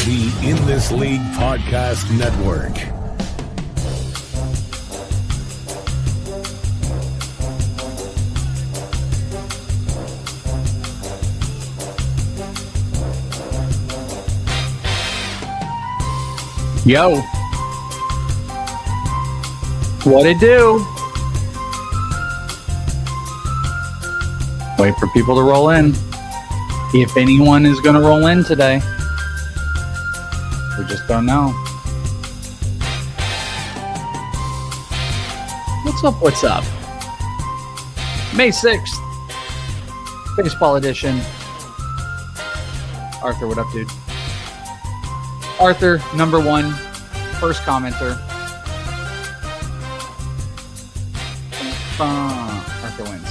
the In This League Podcast Network. Yo. What it do? Wait for people to roll in. If anyone is going to roll in today. We just don't know. What's up? May 6th. Baseball edition. Arthur, what up, dude? Arthur, number one, first commenter. Arthur wins.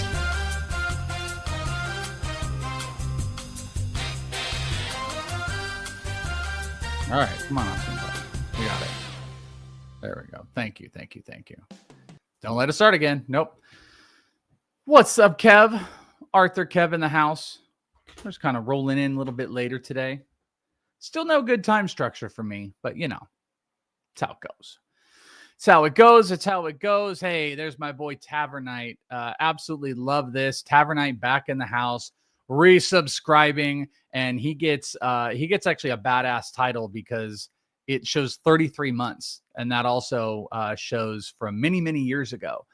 All right, come on, somebody. We got it. There we go. Thank you. Don't let us start again. Nope. What's up, Kev? Arthur, Kev in the house. We're just kind of rolling in a little bit later today. Still no good time structure for me, but you know, it's how it goes. It's how it goes. Hey, there's my boy Tavernite. Absolutely love this. Tavernite back in the house, resubscribing, and he gets actually a badass title because it shows 33 months, and that also shows from many, many years ago.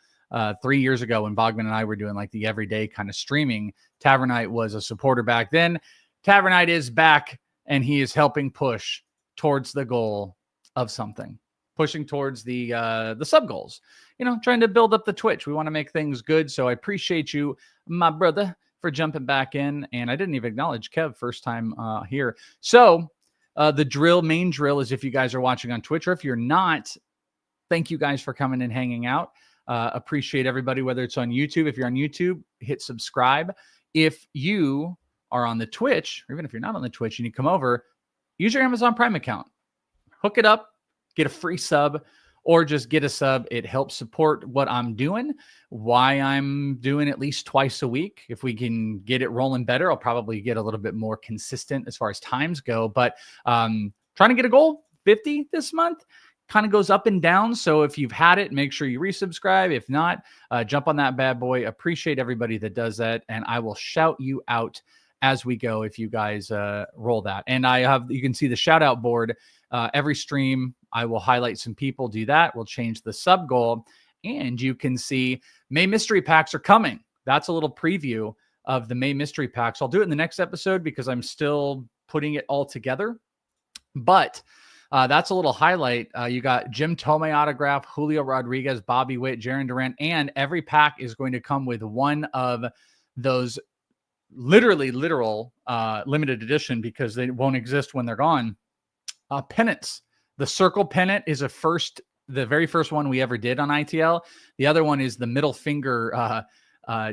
3 years ago when Bogman and I were doing like the everyday kind of streaming, Tavernite was a supporter back then. Tavernite is back. And he is helping push towards the goal of something, pushing towards the sub goals, you know, trying to build up the Twitch. We want to make things good. So I appreciate you, my brother, for jumping back in. And I didn't even acknowledge Kev first time here. So the main drill is if you guys are watching on Twitch, or if you're not, thank you guys for coming and hanging out. Appreciate everybody, whether it's on YouTube. If you're on YouTube, hit subscribe. If you are on the Twitch, or even if you're not on the Twitch and you come over, use your Amazon Prime account, hook it up, get a free sub, or just get a sub. It helps support what I'm doing, why I'm doing at least twice a week. If we can get it rolling better, I'll probably get a little bit more consistent as far as times go, but trying to get a goal, 50 this month. Kind of goes up and down. So if you've had it, make sure you resubscribe. If not, jump on that bad boy. Appreciate everybody that does that. And I will shout you out as we go if you guys roll that. And you can see the shout out board every stream. I will highlight some people, do that. We'll change the sub goal, and you can see May mystery packs are coming. That's a little preview of the May mystery packs. I'll do it in the next episode because I'm still putting it all together, but that's a little highlight. You got Jim Thome autograph, Julio Rodriguez, Bobby Witt, Jarren Duran, and every pack is going to come with one of those literal limited edition, because they won't exist when they're gone. Pennants. The circle pennant is the very first one we ever did on ITL. The other one is the middle finger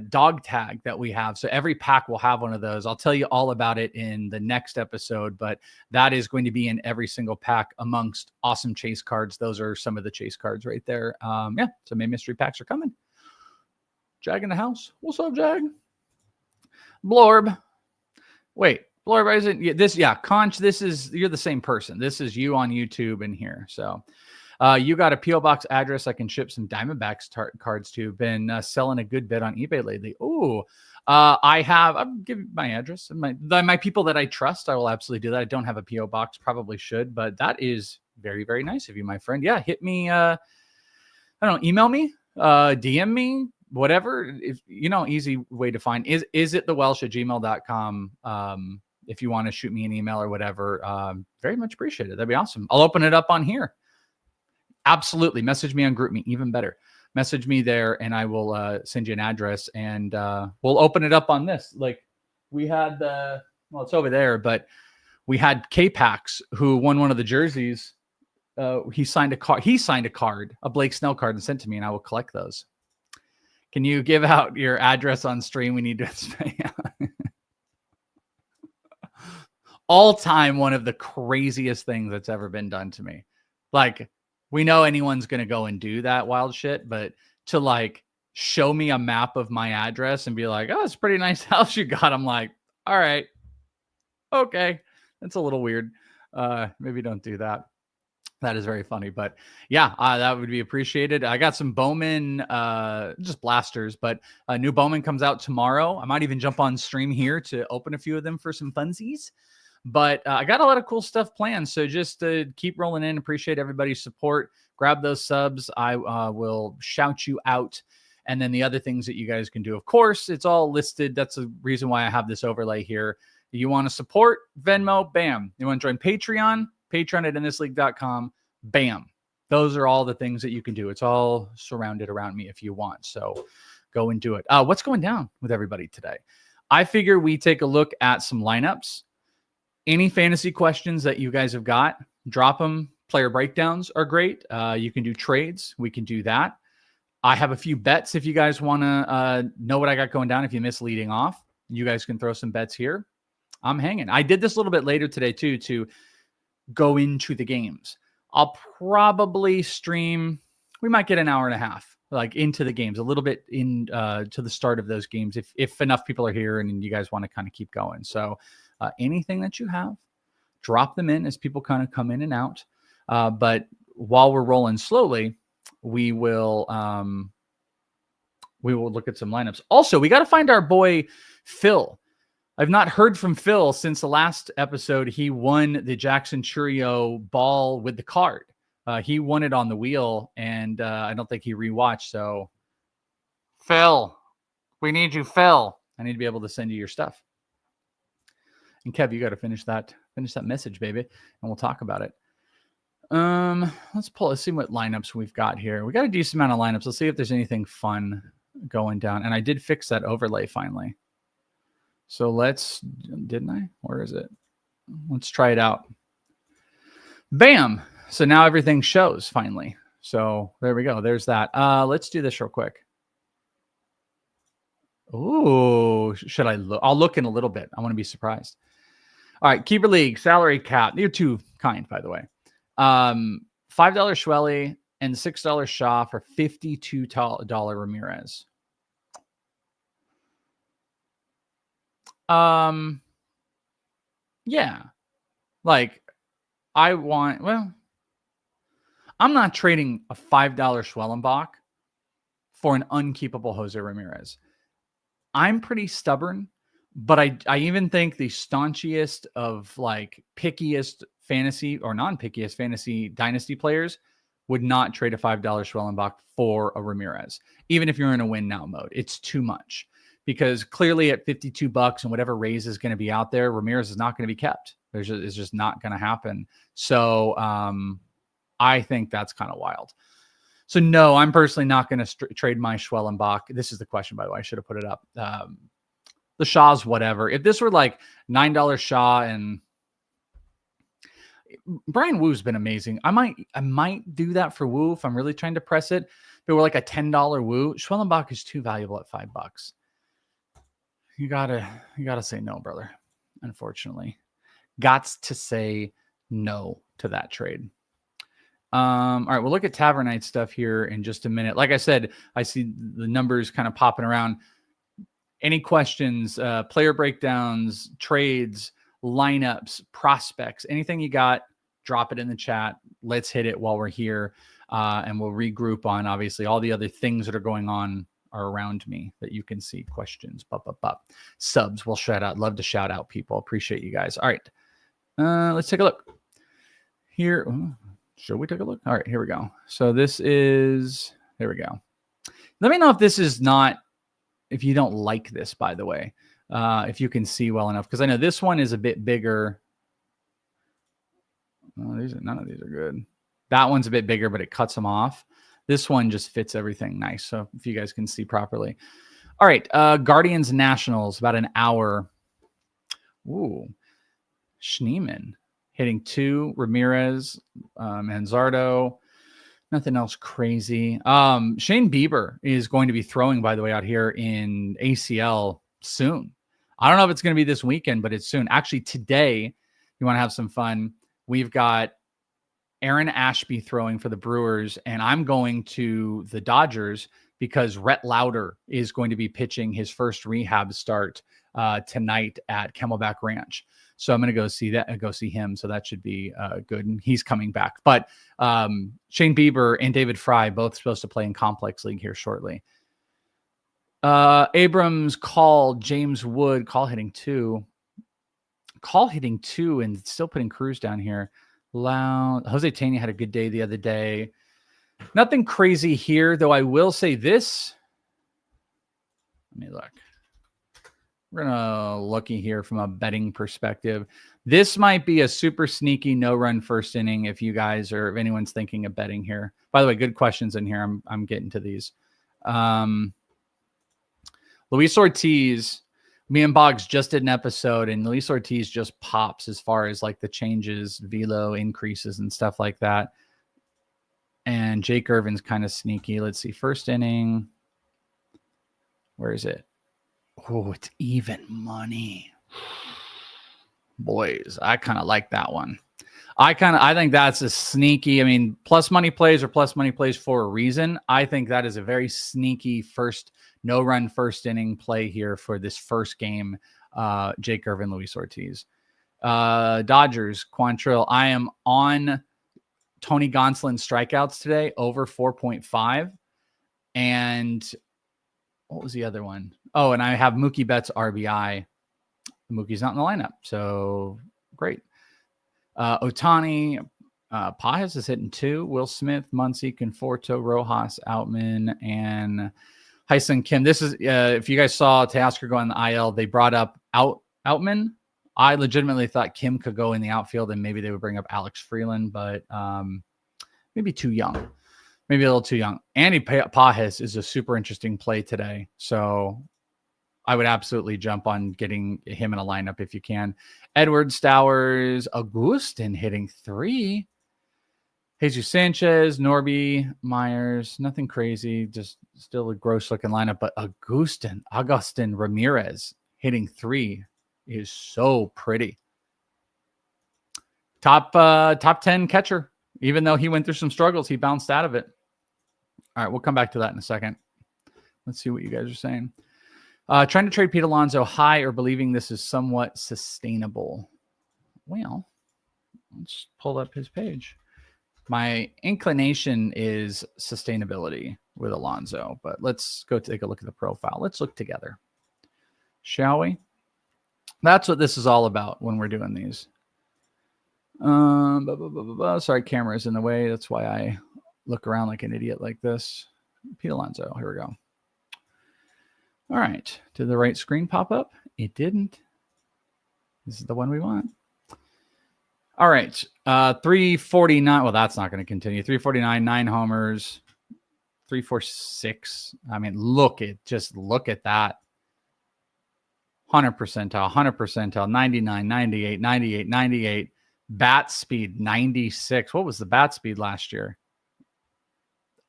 dog tag that we have. So every pack will have one of those. I'll tell you all about it in the next episode, but that is going to be in every single pack amongst awesome chase cards. Those are some of the chase cards right there. Yeah. So May mystery packs are coming. Jag in the house. What's up, Jag? Blorb. Wait, Blorb isn't this. Yeah. Conch, you're the same person. This is you on YouTube and here. So you got a P.O. Box address I can ship some Diamondbacks cards to. Been selling a good bit on eBay lately. Ooh, I'll give you my address. My people that I trust, I will absolutely do that. I don't have a P.O. Box, probably should, but that is very, very nice of you, my friend. Yeah, hit me. I don't know, email me, DM me, whatever. If you know, easy way to find is it thewelsh@gmail.com. If you want to shoot me an email or whatever, very much appreciated. That'd be awesome. I'll open it up on here. Absolutely. Message me on GroupMe, even better. Message me there and I will send you an address, and we'll open it up on this. Like we had well, it's over there, but we had K-Pax who won one of the jerseys. He signed a card, a Blake Snell card, and sent to me, and I will collect those. Can you give out your address on stream? We need to all time, one of the craziest things that's ever been done to me. Like, we know anyone's going to go and do that wild shit, but to like show me a map of my address and be like, oh, it's a pretty nice house you got. I'm like, all right, okay. That's a little weird. Maybe don't do that. That is very funny, but yeah, that would be appreciated. I got some Bowman, just blasters, but a new Bowman comes out tomorrow. I might even jump on stream here to open a few of them for some funsies. But I got a lot of cool stuff planned. So just keep rolling in. Appreciate everybody's support. Grab those subs. I will shout you out. And then the other things that you guys can do, of course, it's all listed. That's the reason why I have this overlay here. You want to support Venmo? Bam. You want to join Patreon? Patreon at inthisleague.com. Bam. Those are all the things that you can do. It's all surrounded around me if you want. So go and do it. What's going down with everybody today? I figure we take a look at some lineups. Any fantasy questions that you guys have got, drop them. Player breakdowns are great. You can do trades. We can do that. I have a few bets if you guys want to know what I got going down. If you miss leading off, you guys can throw some bets here. I'm hanging. I did this a little bit later today too, to go into the games. I'll probably stream. We might get an hour and a half, like into the games, a little bit in to the start of those games, if enough people are here and you guys want to kind of keep going. So anything that you have, drop them in as people kind of come in and out. But while we're rolling slowly, we will look at some lineups. Also, we got to find our boy Phil. I've not heard from Phil since the last episode. He won the Jackson Churio ball with the card. He won it on the wheel, and I don't think he rewatched. So, Phil, we need you, Phil. I need to be able to send you your stuff. And Kev, you got to finish that message, baby, and we'll talk about it. Let's see what lineups we've got here. We got a decent amount of lineups. Let's see if there's anything fun going down. And I did fix that overlay finally. So didn't I? Where is it? Let's try it out. Bam. So now everything shows finally. So there we go. There's that. Let's do this real quick. Ooh, should I look? I'll look in a little bit. I want to be surprised. All right. Keeper League, salary cap. You're too kind, by the way. $5 Schwelly and $6 Shaw for $52 Ramirez. Yeah, like I'm not trading a $5 Schwellenbach for an unkeepable Jose Ramirez. I'm pretty stubborn, but I even think the staunchiest of like pickiest fantasy or non-pickiest fantasy dynasty players would not trade a $5 Schwellenbach for a Ramirez, even if you're in a win now mode. It's too much. Because clearly at $52 and whatever raise is going to be out there, Ramirez is not going to be kept. It's just not going to happen. So I think that's kind of wild. So no, I'm personally not going to trade my Schwellenbach. This is the question, by the way. I should have put it up. The Shaw's whatever. If this were like $9 Shaw and Brian Woo's been amazing. I might do that for Woo if I'm really trying to press it. If it were like a $10 Woo, Schwellenbach is too valuable at $5. You gotta say no, brother. Unfortunately, gots to say no to that trade. All right, we'll look at Tavernite stuff here in just a minute. Like I said, I see the numbers kind of popping around. Any questions, player breakdowns, trades, lineups, prospects, anything you got, drop it in the chat. Let's hit it while we're here, and we'll regroup on obviously all the other things that are going on are around me that you can see. Questions, subs, we'll shout out. Love to shout out people. Appreciate you guys. All right, let's take a look here. Ooh, should we take a look? All right, here we go. So there we go. Let me know if this is not, if you don't like this, by the way, if you can see well enough, because I know this one is a bit bigger. Oh, none of these are good. That one's a bit bigger, but it cuts them off. This one just fits everything nice. So if you guys can see properly. All right. Guardians Nationals, about an hour. Ooh. Schneemann hitting 2. Ramirez, Manzardo. Nothing else crazy. Shane Bieber is going to be throwing, by the way, out here in ACL soon. I don't know if it's going to be this weekend, but it's soon. Actually, today, you want to have some fun. We've got Aaron Ashby throwing for the Brewers, and I'm going to the Dodgers because Rhett Lauder is going to be pitching his first rehab start tonight at Camelback Ranch. So I'm going to go see him. So that should be good. And he's coming back. But Shane Bieber and David Fry both supposed to play in Complex League here shortly. Abrams called James Wood, call hitting two, and still putting Cruz down here. Loud. Jose Tena had a good day the other day. Nothing crazy here, though. I will say this. Let me look. We're going to looky here from a betting perspective. This might be a super sneaky no-run first inning if you guys or if anyone's thinking of betting here. By the way, good questions in here. I'm getting to these. Luis Ortiz, me and Boggs just did an episode, and Luis Ortiz just pops as far as like the changes, velo increases and stuff like that. And Jake Irvin's kind of sneaky. Let's see. First inning. Where is it? Oh, it's even money. Boys, I kind of like that one. I think that's a sneaky. I mean, plus money plays are plus money plays for a reason. I think that is a very sneaky no-run first inning play here for this first game. Jake Irvin, Luis Ortiz. Dodgers, Quantrill. I am on Tony Gonsolin strikeouts today, over 4.5. And what was the other one? Oh, and I have Mookie Betts RBI. Mookie's not in the lineup, so great. Otani, Pajes is hitting 2. Will Smith, Muncy, Conforto, Rojas, Outman, and Hyun Kim. This is if you guys saw Teoscar go on the IL, they brought up Outman. I legitimately thought Kim could go in the outfield, and maybe they would bring up Alex Freeland, but maybe too young. Maybe a little too young. Andy Pajes is a super interesting play today, so I would absolutely jump on getting him in a lineup if you can. Edward Stowers, Augustin hitting 3. Jesus Sanchez, Norby, Myers, nothing crazy, just still a gross looking lineup. But Augustin Ramirez hitting 3 is so pretty. Top 10 catcher. Even though he went through some struggles, he bounced out of it. All right, we'll come back to that in a second. Let's see what you guys are saying. Trying to trade Pete Alonso high or believing this is somewhat sustainable. Well, let's pull up his page. My inclination is sustainability with Alonso, but let's go take a look at the profile. Let's look together, shall we? That's what this is all about when we're doing these. Sorry, camera's in the way. That's why I look around like an idiot like this. Pete Alonso, here we go. All right. Did the right screen pop up? It didn't. This is the one we want. All right. 349. Well, that's not going to continue. 349, 9 homers, 346. I mean, look at that. 100 percentile, 99, 98, 98, 98. Bat speed, 96. What was the bat speed last year?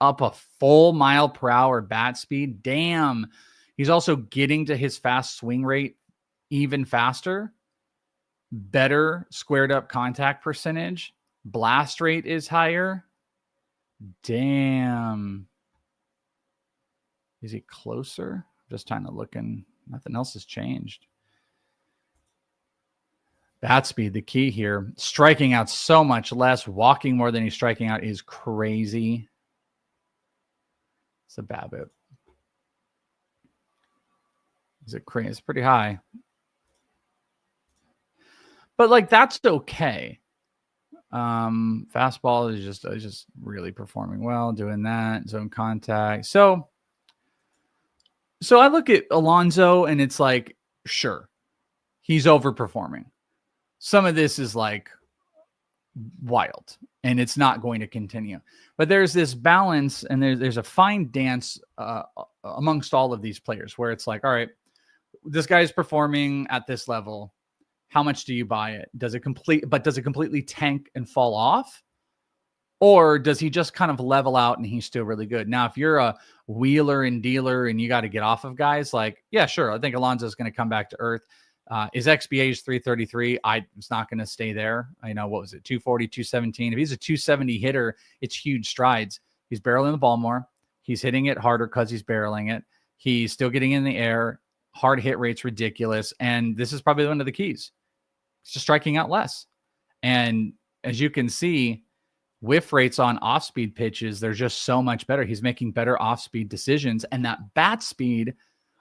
Up a full mile per hour bat speed. Damn. He's also getting to his fast swing rate even faster. Better squared up contact percentage. Blast rate is higher. Damn. Is he closer? Just trying to look in. Nothing else has changed. Bat speed, the key here. Striking out so much less. Walking more than he's striking out is crazy. It's a BABIP. Is it crazy? It's pretty high. But like that's okay. Fastball is just really performing well, doing that, zone contact. So I look at Alonso and it's like, sure, he's overperforming. Some of this is like wild and it's not going to continue. But there's this balance and there's a fine dance amongst all of these players where it's like, all right, this guy's performing at this level. How much do you buy it? Does it completely tank and fall off? Or does he just kind of level out and he's still really good? Now, if you're a wheeler and dealer and you got to get off of guys, like, yeah, sure. I think Alonso's going to come back to earth. His XBA is 333. It's not going to stay there. I know, what was it? 240, 217. If he's a 270 hitter, it's huge strides. He's barreling the ball more. He's hitting it harder because he's barreling it. He's still getting in the air. Hard hit rate's ridiculous. And this is probably one of the keys. It's just striking out less. And as you can see, whiff rates on off-speed pitches, they're just so much better. He's making better off-speed decisions. And that bat speed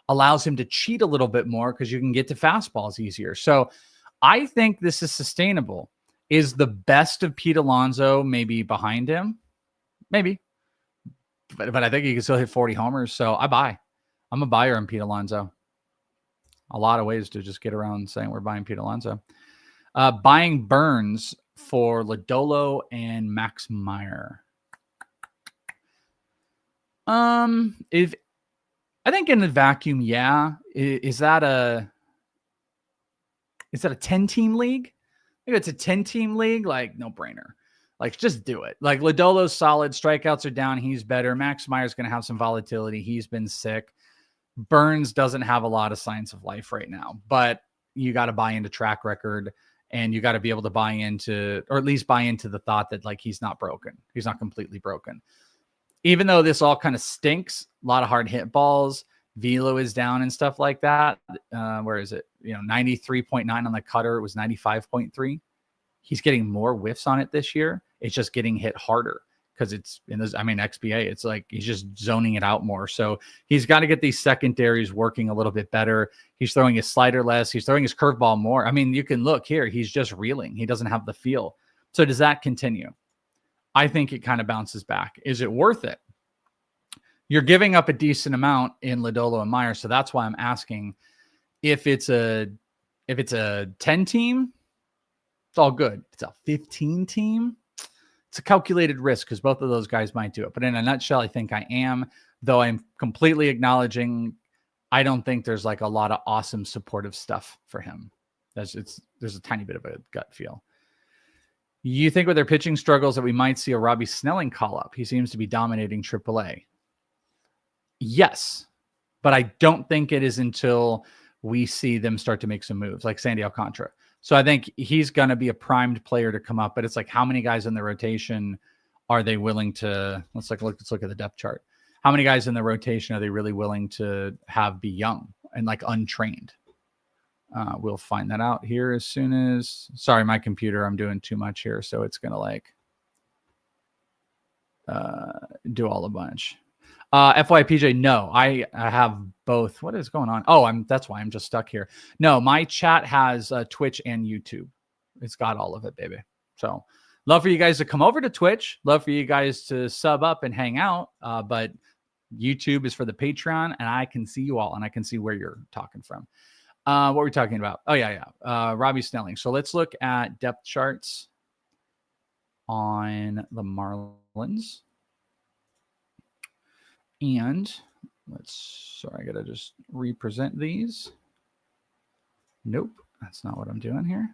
allows him to cheat a little bit more because you can get to fastballs easier. So I think this is sustainable. Is the best of Pete Alonso maybe behind him? Maybe. But I think he can still hit 40 homers. So I buy. I'm a buyer on Pete Alonso. A lot of ways to just get around saying we're buying Pete Alonso. Buying Burns for Lodolo and Max Meyer. If I think in the vacuum, yeah. Is that a 10-team league? If it's a 10-team league, like no brainer. Like just do it. Like Lodolo's solid, strikeouts are down, he's better. Max Meyer's going to have some volatility. He's been sick. Burns doesn't have a lot of signs of life right now, but you got to buy into track record. And you got to be able to buy into, or at least buy into the thought that like he's not broken. He's not completely broken. Even though this all kind of stinks, a lot of hard hit balls, velo is down and stuff like that. Where is it? 93.9 on the cutter. It was 95.3. He's getting more whiffs on it this year. It's just getting hit harder because it's in this, XBA, it's like he's just zoning it out more. So he's got to get these secondaries working a little bit better. He's throwing his slider less. He's throwing his curveball more. You can look here. He's just reeling. He doesn't have the feel. So does that continue? I think it kind of bounces back. Is it worth it? You're giving up a decent amount in Lodolo and Meyer. So that's why I'm asking if it's a 10 team, it's all good. If it's a 15 team, it's a calculated risk because both of those guys might do it. But in a nutshell, I think I am, though I'm completely acknowledging I don't think there's like a lot of awesome supportive stuff for him. There's a tiny bit of a gut feel. You think with their pitching struggles that we might see a Robbie Snelling call up? He seems to be dominating AAA. Yes, but I don't think it is until we see them start to make some moves like Sandy Alcantara. So I think he's going to be a primed player to come up, but it's like, how many guys in the rotation are they willing to, let's look at the depth chart. How many guys in the rotation are they really willing to have be young and like untrained? We'll find that out here as soon as, sorry, my computer, I'm doing too much here. So it's going to like do all a bunch. FYPJ, no, I have both. What is going on? Oh, that's why I'm just stuck here. No, my chat has Twitch and YouTube. It's got all of it, baby. So love for you guys to come over to Twitch. Love for you guys to sub up and hang out. But YouTube is for the Patreon, and I can see you all, and I can see where you're talking from. What were we talking about? Oh, yeah. Robbie Snelling. So let's look at depth charts on the Marlins. And I got to just represent these. Nope, that's not what I'm doing here.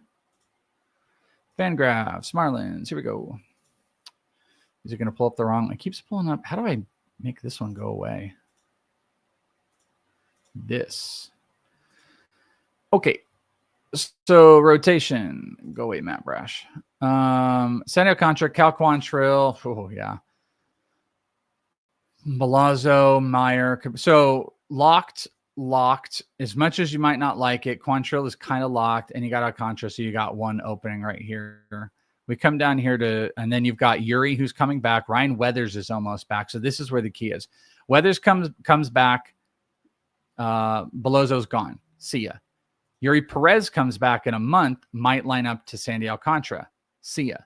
Fangraphs, Marlins, here we go. Is it going to pull up the wrong? It keeps pulling up. How do I make this one go away? This. Okay, so rotation. Go away, Matt Brash. Sandy Alcantara, Cal Quantrill. Oh, yeah. Milazzo, Meyer. So locked. As much as you might not like it, Quantrill is kind of locked, and you got Alcantara, so you got one opening right here. We come down here and then you've got Yuri, who's coming back. Ryan Weathers is almost back, so this is where the key is. Weathers comes back. Belozzo's gone. See ya. Yuri Perez comes back in a month, might line up to Sandy Alcantara. See ya.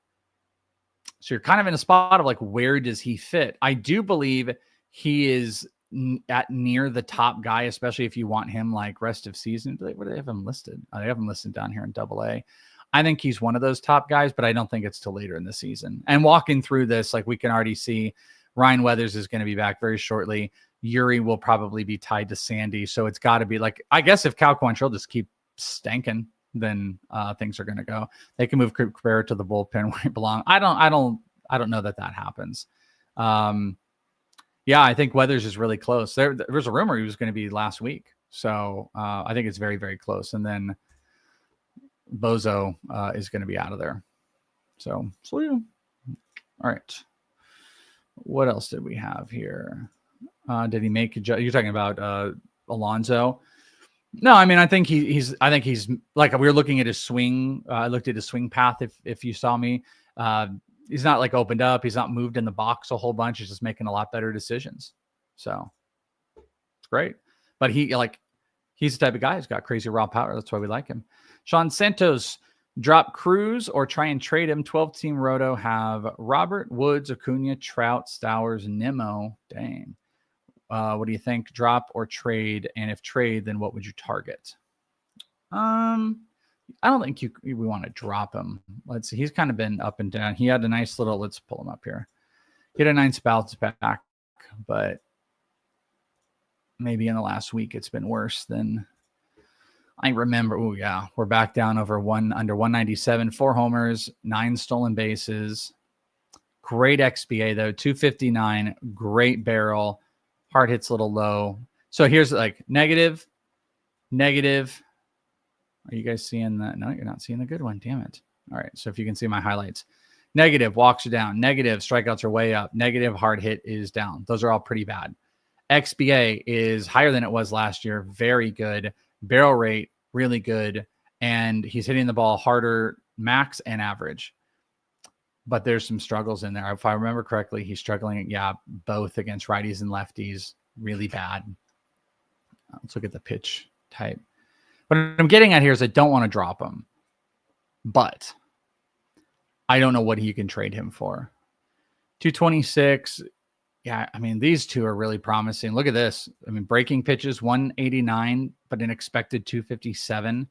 So you're kind of in a spot of like, where does he fit? I do believe he is at near the top guy, especially if you want him like rest of season. Where do they have him listed? They have him listed down here in AA. I think he's one of those top guys, but I don't think it's till later in the season. And walking through this, like we can already see Ryan Weathers is going to be back very shortly. Yuri will probably be tied to Sandy. So it's got to be like, I guess if Cal Quantrill just keep stanking, then things are going to go. They can move Cabrera to the bullpen where he belongs. I don't know that happens. Yeah, I think Weathers is really close. There was a rumor he was going to be last week. So I think it's very, very close. And then Bozo is going to be out of there. So yeah. All right. What else did we have here? Did he make a you're talking about Alonso? No, I mean, I think he's like, we were looking at his swing. I looked at his swing path. If you saw me, he's not like opened up. He's not moved in the box a whole bunch. He's just making a lot better decisions. So it's great. But he's the type of guy who's got crazy raw power. That's why we like him. Sean Santos, drop Cruz or try and trade him. 12-team roto have Robert, Woods, Acuna, Trout, Stowers, Nimmo. Dang. What do you think? Drop or trade? And if trade, then what would you target? I don't think we want to drop him. Let's see. He's kind of been up and down. He had a nice little, let's pull him up here. He had a nice bounce back, but maybe in the last week it's been worse than I remember. Oh yeah, we're back down under 197, 4 homers, 9 stolen bases. Great XBA though, 259, great barrel. Hard hits a little low. So here's like negative. Are you guys seeing that? No, you're not seeing the good one. Damn it. All right. So if you can see my highlights, negative walks are down, negative strikeouts are way up, negative hard hit is down. Those are all pretty bad. XBA is higher than it was last year. Very good. Barrel rate, really good. And he's hitting the ball harder, max and average. But there's some struggles in there. If I remember correctly, he's struggling, both against righties and lefties, really bad. Let's look at the pitch type. What I'm getting at here is I don't want to drop him, but I don't know what you can trade him for. 226. Yeah, I mean, these two are really promising. Look at this. I mean, breaking pitches, 189, but an expected 257.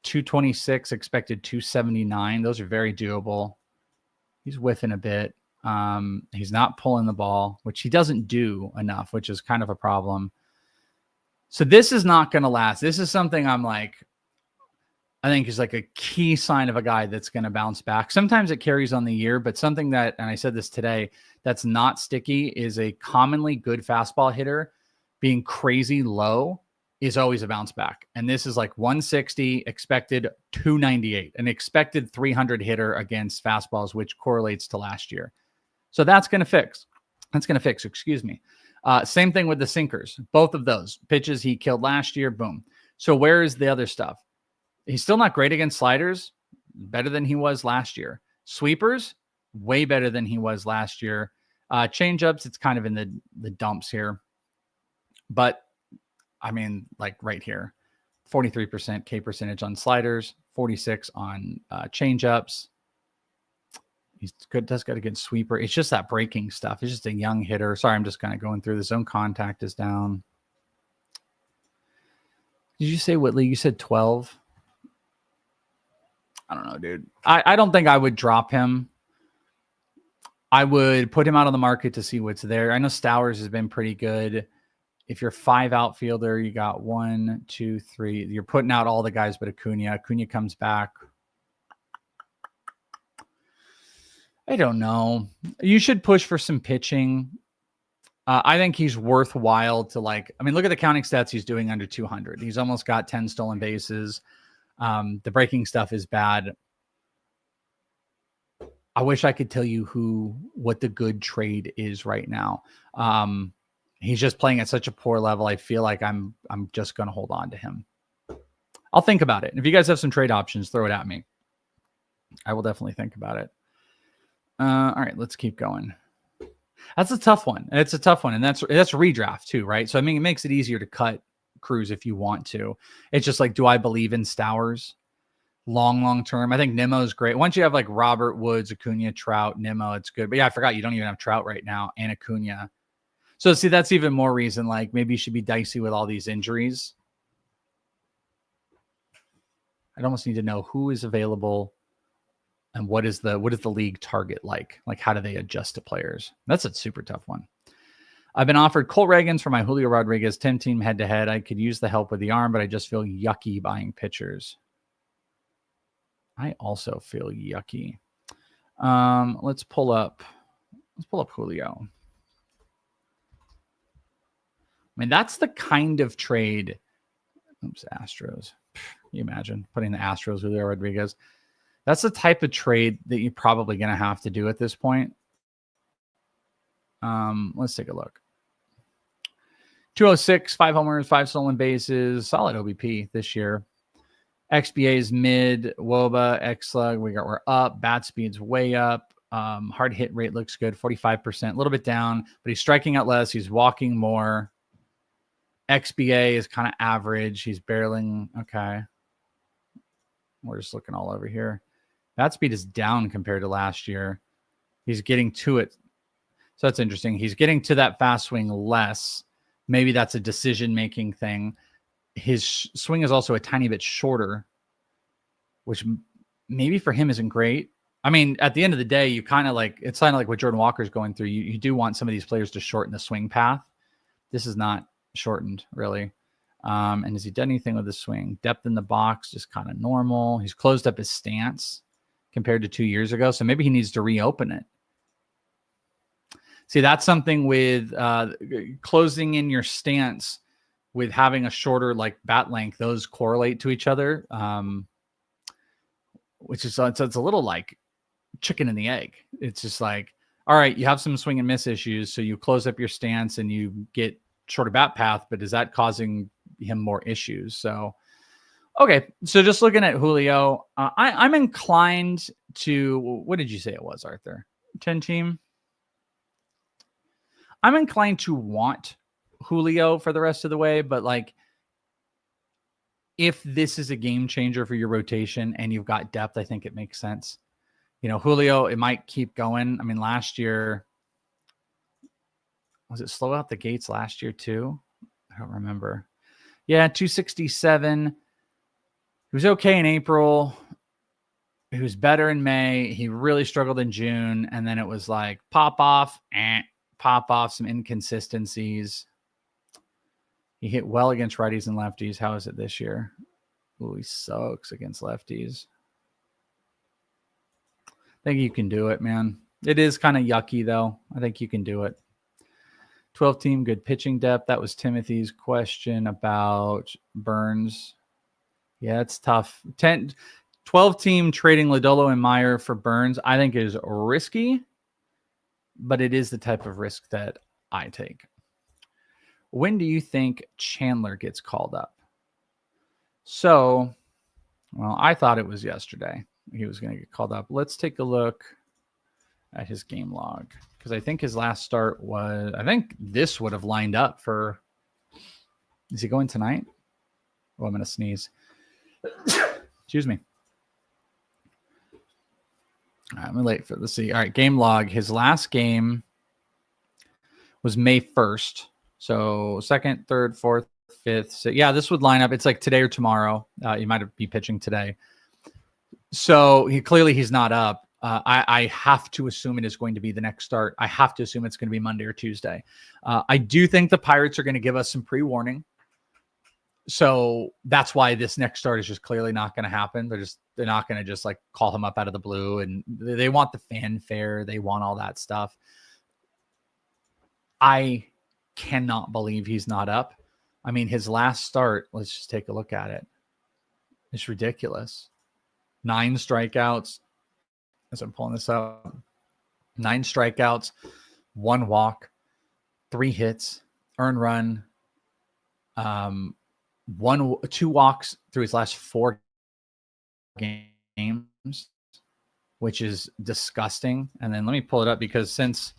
226, expected 279. Those are very doable. He's whiffing a bit. He's not pulling the ball, which he doesn't do enough, which is kind of a problem. So this is not going to last. This is something I think is like a key sign of a guy that's going to bounce back. Sometimes it carries on the year, but something that, and I said this today, that's not sticky is a commonly good fastball hitter being crazy low is always a bounce back. And this is like 160, expected 298, an expected 300 hitter against fastballs, which correlates to last year. So that's going to fix. Excuse me. Same thing with the sinkers. Both of those pitches he killed last year, boom. So where is the other stuff? He's still not great against sliders, better than he was last year. Sweepers, way better than he was last year. Changeups, it's kind of in the dumps here. But I mean, like right here, 43% K percentage on sliders, 46 on changeups. He's good. Does got a good sweeper. It's just that breaking stuff. It's just a young hitter. Sorry, I'm just kind of going through. The zone contact is down. Did you say Whitley? You said 12. I don't know, dude. I don't think I would drop him. I would put him out on the market to see what's there. I know Stowers has been pretty good. If you're 5 outfielder, you got 1, 2, 3. You're putting out all the guys but Acuna. Acuna comes back. I don't know. You should push for some pitching. I think he's worthwhile to look at the counting stats he's doing under 200. He's almost got 10 stolen bases. The breaking stuff is bad. I wish I could tell you what the good trade is right now. He's just playing at such a poor level. I feel like I'm just going to hold on to him. I'll think about it. If you guys have some trade options, throw it at me. I will definitely think about it. All right, let's keep going. That's a tough one. It's a tough one. And that's redraft too, right? So, I mean, it makes it easier to cut Cruz if you want to. It's just like, do I believe in Stowers long term? I think Nimmo's great. Once you have like Robert, Woods, Acuna, Trout, Nimmo, it's good. But yeah, I forgot you don't even have Trout right now and Acuna. So see, that's even more reason like maybe you should be dicey with all these injuries. I'd almost need to know who is available and what is the league target like? Like, how do they adjust to players? That's a super tough one. I've been offered Cole Regans for my Julio Rodriguez 10-team head-to-head. I could use the help with the arm, but I just feel yucky buying pitchers. I also feel yucky. Let's pull up Julio. I mean, that's the kind of trade. Oops, Astros. Can you imagine putting the Astros, Julio Rodriguez? That's the type of trade that you're probably going to have to do at this point. Let's take a look. 206, 5 homers, 5 stolen bases. Solid OBP this year. XBA is mid. WOBA, X-Slug, we're up. Bat speed's way up. Hard hit rate looks good, 45%. A little bit down, but he's striking out less. He's walking more. XBA is kind of average. He's barreling. Okay. We're just looking all over here. Bat speed is down compared to last year. He's getting to it. So that's interesting. He's getting to that fast swing less. Maybe that's a decision-making thing. His swing is also a tiny bit shorter, which maybe for him isn't great. I mean, at the end of the day, you kind of like, it's kind of like what Jordan Walker's going through. You do want some of these players to shorten the swing path. This is not shortened, really. And has he done anything with the swing? Depth in the box, just kind of normal. He's closed up his stance compared to 2 years ago. So maybe he needs to reopen it. See, that's something with closing in your stance with having a shorter like bat length. Those correlate to each other, which is it's a little like chicken and the egg. It's just like, all right, you have some swing and miss issues. So you close up your stance and you get shorter bat path, but is that causing him more issues? So, okay. So just looking at Julio, I'm inclined to, what did you say it was, Arthur? 10 team? I'm inclined to want Julio for the rest of the way, but like, if this is a game changer for your rotation and you've got depth, I think it makes sense. You know, Julio, it might keep going. I mean, last year, was it slow out the gates last year too? I don't remember. Yeah, 267. He was okay in April. He was better in May. He really struggled in June. And then it was like pop off, some inconsistencies. He hit well against righties and lefties. How is it this year? Ooh, he sucks against lefties. I think you can do it, man. It is kind of yucky, though. I think you can do it. 12 team, good pitching depth. That was Timothy's question about Burns. Yeah, it's tough. 12 team trading Lodolo and Meyer for Burns, I think is risky, but it is the type of risk that I take. When do you think Chandler gets called up? So, well, I thought it was yesterday he was going to get called up. Let's take a look at his game log, because I think his last start was, I think this would have lined up for, is he going tonight? Oh, I'm going to sneeze. Excuse me. All right, I'm late for, let's see. All right, game log. His last game was May 1st. So 2nd, 3rd, 4th, 5th. So yeah, this would line up. It's like today or tomorrow. He might be pitching today. So he's not up. I have to assume it is going to be the next start. I have to assume it's going to be Monday or Tuesday. I do think the Pirates are going to give us some pre-warning. So that's why this next start is just clearly not going to happen. They're not going to just like call him up out of the blue, and they want the fanfare. They want all that stuff. I cannot believe he's not up. I mean, his last start, let's just take a look at it. It's ridiculous. 9 strikeouts. As I'm pulling this up, 9 strikeouts, 1 walk, 3 hits, earned run, 2 walks through his last 4 games, which is disgusting. And then let me pull it up, because since,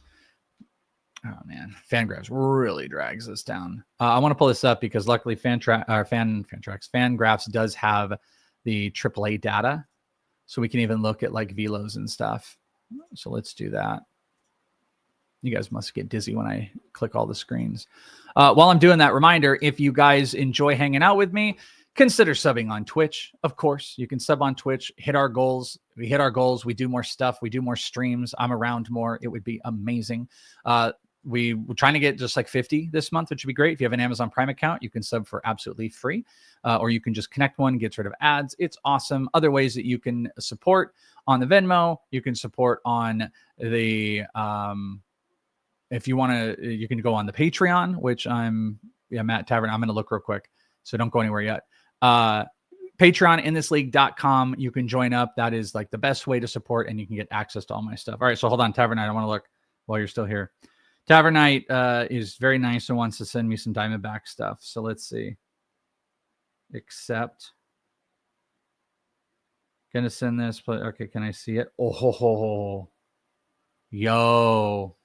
oh man, Fangraphs really drags this down. I want to pull this up because luckily Fangraphs does have the AAA data, so we can even look at like velos and stuff. So let's do that. You guys must get dizzy when I click all the screens. While I'm doing that, reminder, if you guys enjoy hanging out with me, consider subbing on Twitch. Of course, you can sub on Twitch, hit our goals. We hit our goals. We do more stuff. We do more streams. I'm around more. It would be amazing. We're trying to get just like 50 this month, which would be great. If you have an Amazon Prime account, you can sub for absolutely free, or you can just connect one, gets rid of ads. It's awesome. Other ways that you can support on the Venmo, you can support on the, if you want to, you can go on the Patreon, which Matt Tavern. I'm going to look real quick, so don't go anywhere yet. Patreon, inthisleague.com. You can join up. That is like the best way to support, and you can get access to all my stuff. All right, so hold on, Tavern. I want to look while you're still here. Tavernite is very nice and wants to send me some Diamondback stuff. So let's see. Accept. Gonna send this. Okay, can I see it? Oh, yo.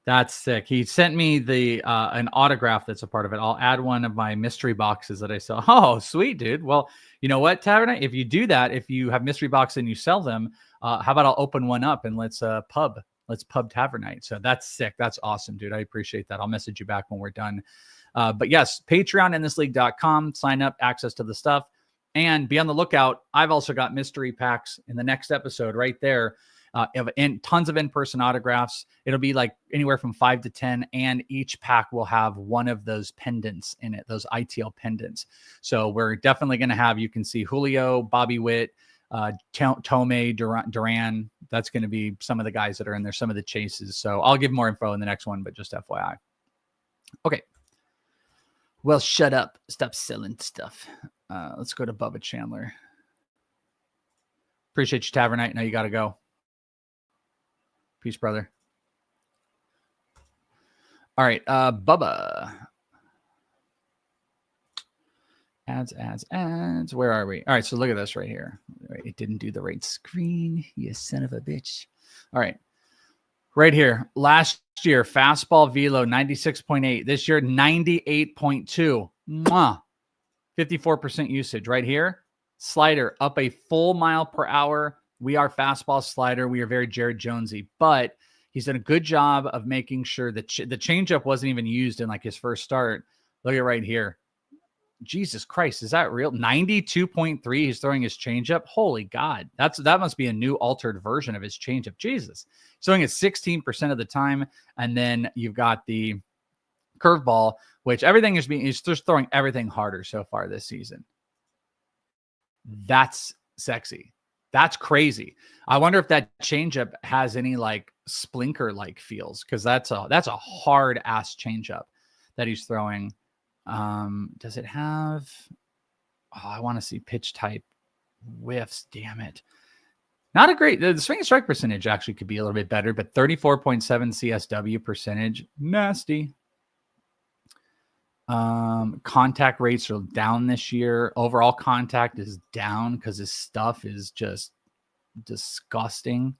That's sick. He sent me the an autograph that's a part of it. I'll add one of my mystery boxes that I sell. Oh, sweet, dude. Well, you know what, Tavernite? If you do that, if you have mystery boxes and you sell them, how about I'll open one up and let's pub Tavernite. So that's sick. That's awesome, dude. I appreciate that. I'll message you back when we're done. But yes, patreoninThisLeague.com. Sign up, access to the stuff, and be on the lookout. I've also got mystery packs in the next episode right there. Tons of in-person autographs. It'll be like anywhere from 5 to 10, and each pack will have one of those pendants in it, those ITL pendants. So we're definitely going to have, you can see Julio, Bobby Witt, Tome, Duran. That's going to be some of the guys that are in there, some of the chases. So I'll give more info in the next one, but just FYI. Okay. Well, shut up. Stop selling stuff. Let's go to Bubba Chandler. Appreciate you, Tavernite. Now you got to go. Peace, brother. All right, Bubba. Ads. Where are we? All right, so look at this right here. It didn't do the right screen. You son of a bitch. All right. Right here. Last year, fastball velo, 96.8. This year, 98.2. 54% usage. Right here, slider up a full mile per hour. We are fastball slider. We are very Jared Jonesy, but he's done a good job of making sure that the changeup wasn't even used in like his first start. Look at right here. Jesus Christ, is that real? 92.3. He's throwing his changeup. Holy God, that must be a new altered version of his changeup. Jesus, he's throwing it 16% of the time, and then you've got the curveball, which everything is being. He's just throwing everything harder so far this season. That's sexy. That's crazy. I wonder if that changeup has any like splinker like feels, because that's a hard ass changeup that he's throwing. Does it have? Oh, I want to see pitch type whiffs. Damn it. Not a great. The swing and strike percentage actually could be a little bit better, but 34.7 CSW percentage. Nasty. Contact rates are down this year. Overall contact is down because his stuff is just disgusting.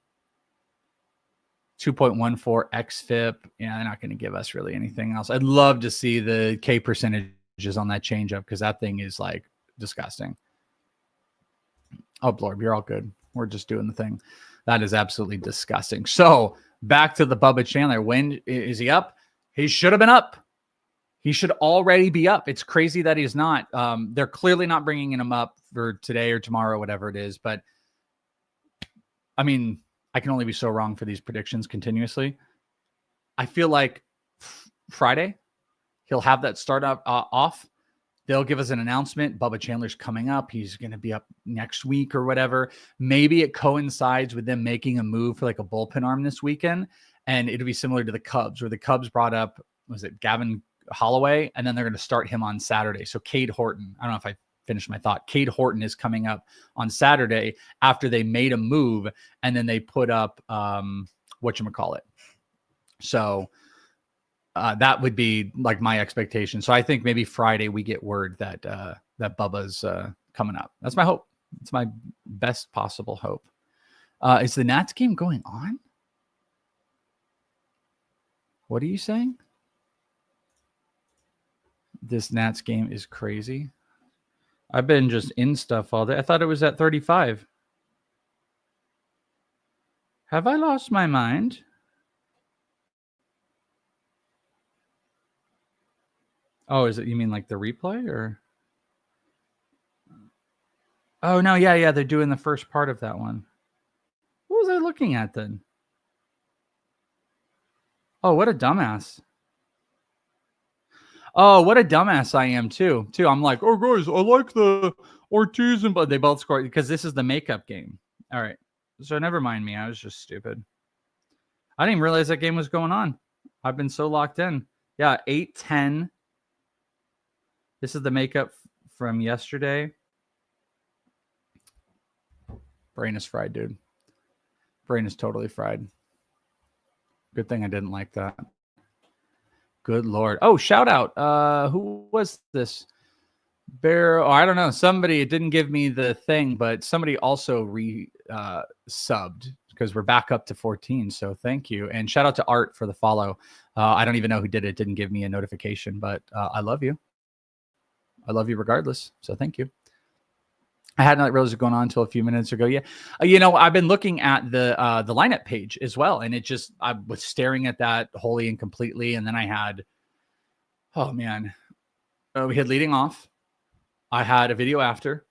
2.14 xFIP. Yeah, they're not going to give us really anything else. I'd love to see the K percentages on that changeup, because that thing is like disgusting. Oh, Blorb, you're all good. We're just doing the thing. That is absolutely disgusting. So back to the Bubba Chandler. When is he up? He should have been up. He should already be up. It's crazy that he's not. They're clearly not bringing him up for today or tomorrow, whatever it is. But I mean, I can only be so wrong for these predictions continuously. I feel like Friday, he'll have that start up off. They'll give us an announcement. Bubba Chandler's coming up. He's going to be up next week or whatever. Maybe it coincides with them making a move for like a bullpen arm this weekend. And it'll be similar to the Cubs, where the Cubs brought up, was it Gavin Holloway? And then they're going to start him on Saturday. So Cade Horton, I don't know if I finished my thought. Cade Horton is coming up on Saturday after they made a move, and then they put up whatchamacallit. So that would be like my expectation. So I think maybe Friday we get word that that Bubba's coming up. That's my hope. It's my best possible hope. Is the Nats game going on? What are you saying? This Nats game is crazy. I've been just in stuff all day. I thought it was at 35. Have I lost my mind? Oh, is it, you mean like the replay or? Oh, no. Yeah. They're doing the first part of that one. What was I looking at then? Oh, what a dumbass. Oh, what a dumbass I am too. I'm like, oh guys, I like the Ortiz, but they both scored because this is the makeup game. All right. So never mind me. I was just stupid. I didn't even realize that game was going on. I've been so locked in. Yeah, 8-10. This is the makeup from yesterday. Brain is fried, dude. Brain is totally fried. Good thing I didn't like that. Good Lord. Oh, shout out. Who was this? Bear. Oh, I don't know. Somebody, it didn't give me the thing, but somebody also subbed because we're back up to 14. So thank you. And shout out to Art for the follow. I don't even know who did it. Didn't give me a notification, but I love you. I love you regardless. So thank you. I had not realized it was going on until a few minutes ago. Yeah. I've been looking at the lineup page as well. And I was staring at that wholly and completely. And then I had, oh man, we had leading off. I had a video after,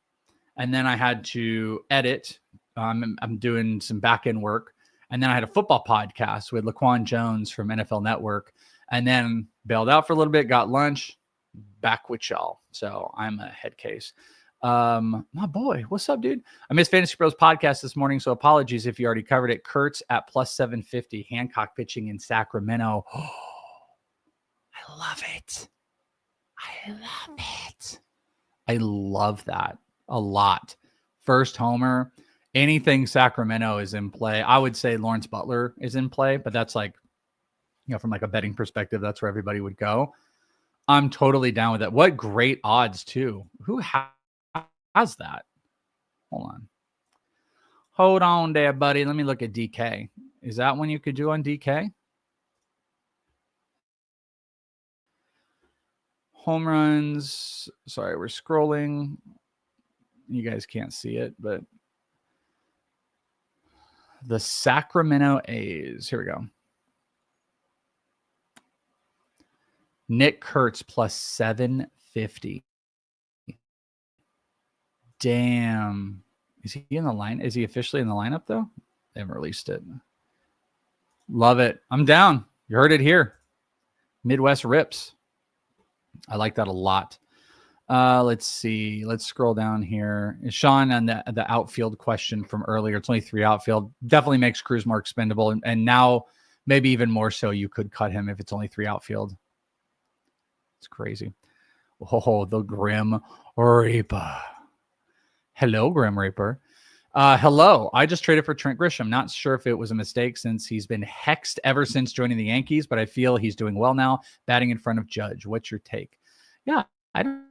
and then I had to edit. I'm doing some back end work. And then I had a football podcast with Laquan Jones from NFL Network, and then bailed out for a little bit, got lunch, back with y'all. So I'm a head case. My boy, what's up, dude? I missed Fantasy Bros podcast this morning, so apologies if you already covered it. Kurtz at plus 750, Hancock pitching in Sacramento. Oh, I love it. I love it. I love that a lot. First homer, anything Sacramento is in play. I would say Lawrence Butler is in play, but that's like, from like a betting perspective, that's where everybody would go. I'm totally down with that. What great odds too. Who has that? Hold on there, buddy. Let me look at DK. Is that one you could do on DK? Home runs. Sorry, we're scrolling. You guys can't see it, but the Sacramento A's. Here we go. Nick Kurtz plus 750. Damn. Is he in the line? Is he officially in the lineup though? They haven't released it. Love it. I'm down. You heard it here. Midwest rips. I like that a lot. Let's see. Let's scroll down here. Sean on the outfield question from earlier. It's only 3 outfield. Definitely makes Cruz more expendable. And now maybe even more so you could cut him if it's only 3 outfield. It's crazy. Oh, the Grim Reaper. Hello, Grim Reaper. Hello. I just traded for Trent Grisham. Not sure if it was a mistake since he's been hexed ever since joining the Yankees, but I feel he's doing well now, batting in front of Judge. What's your take? Yeah, I don't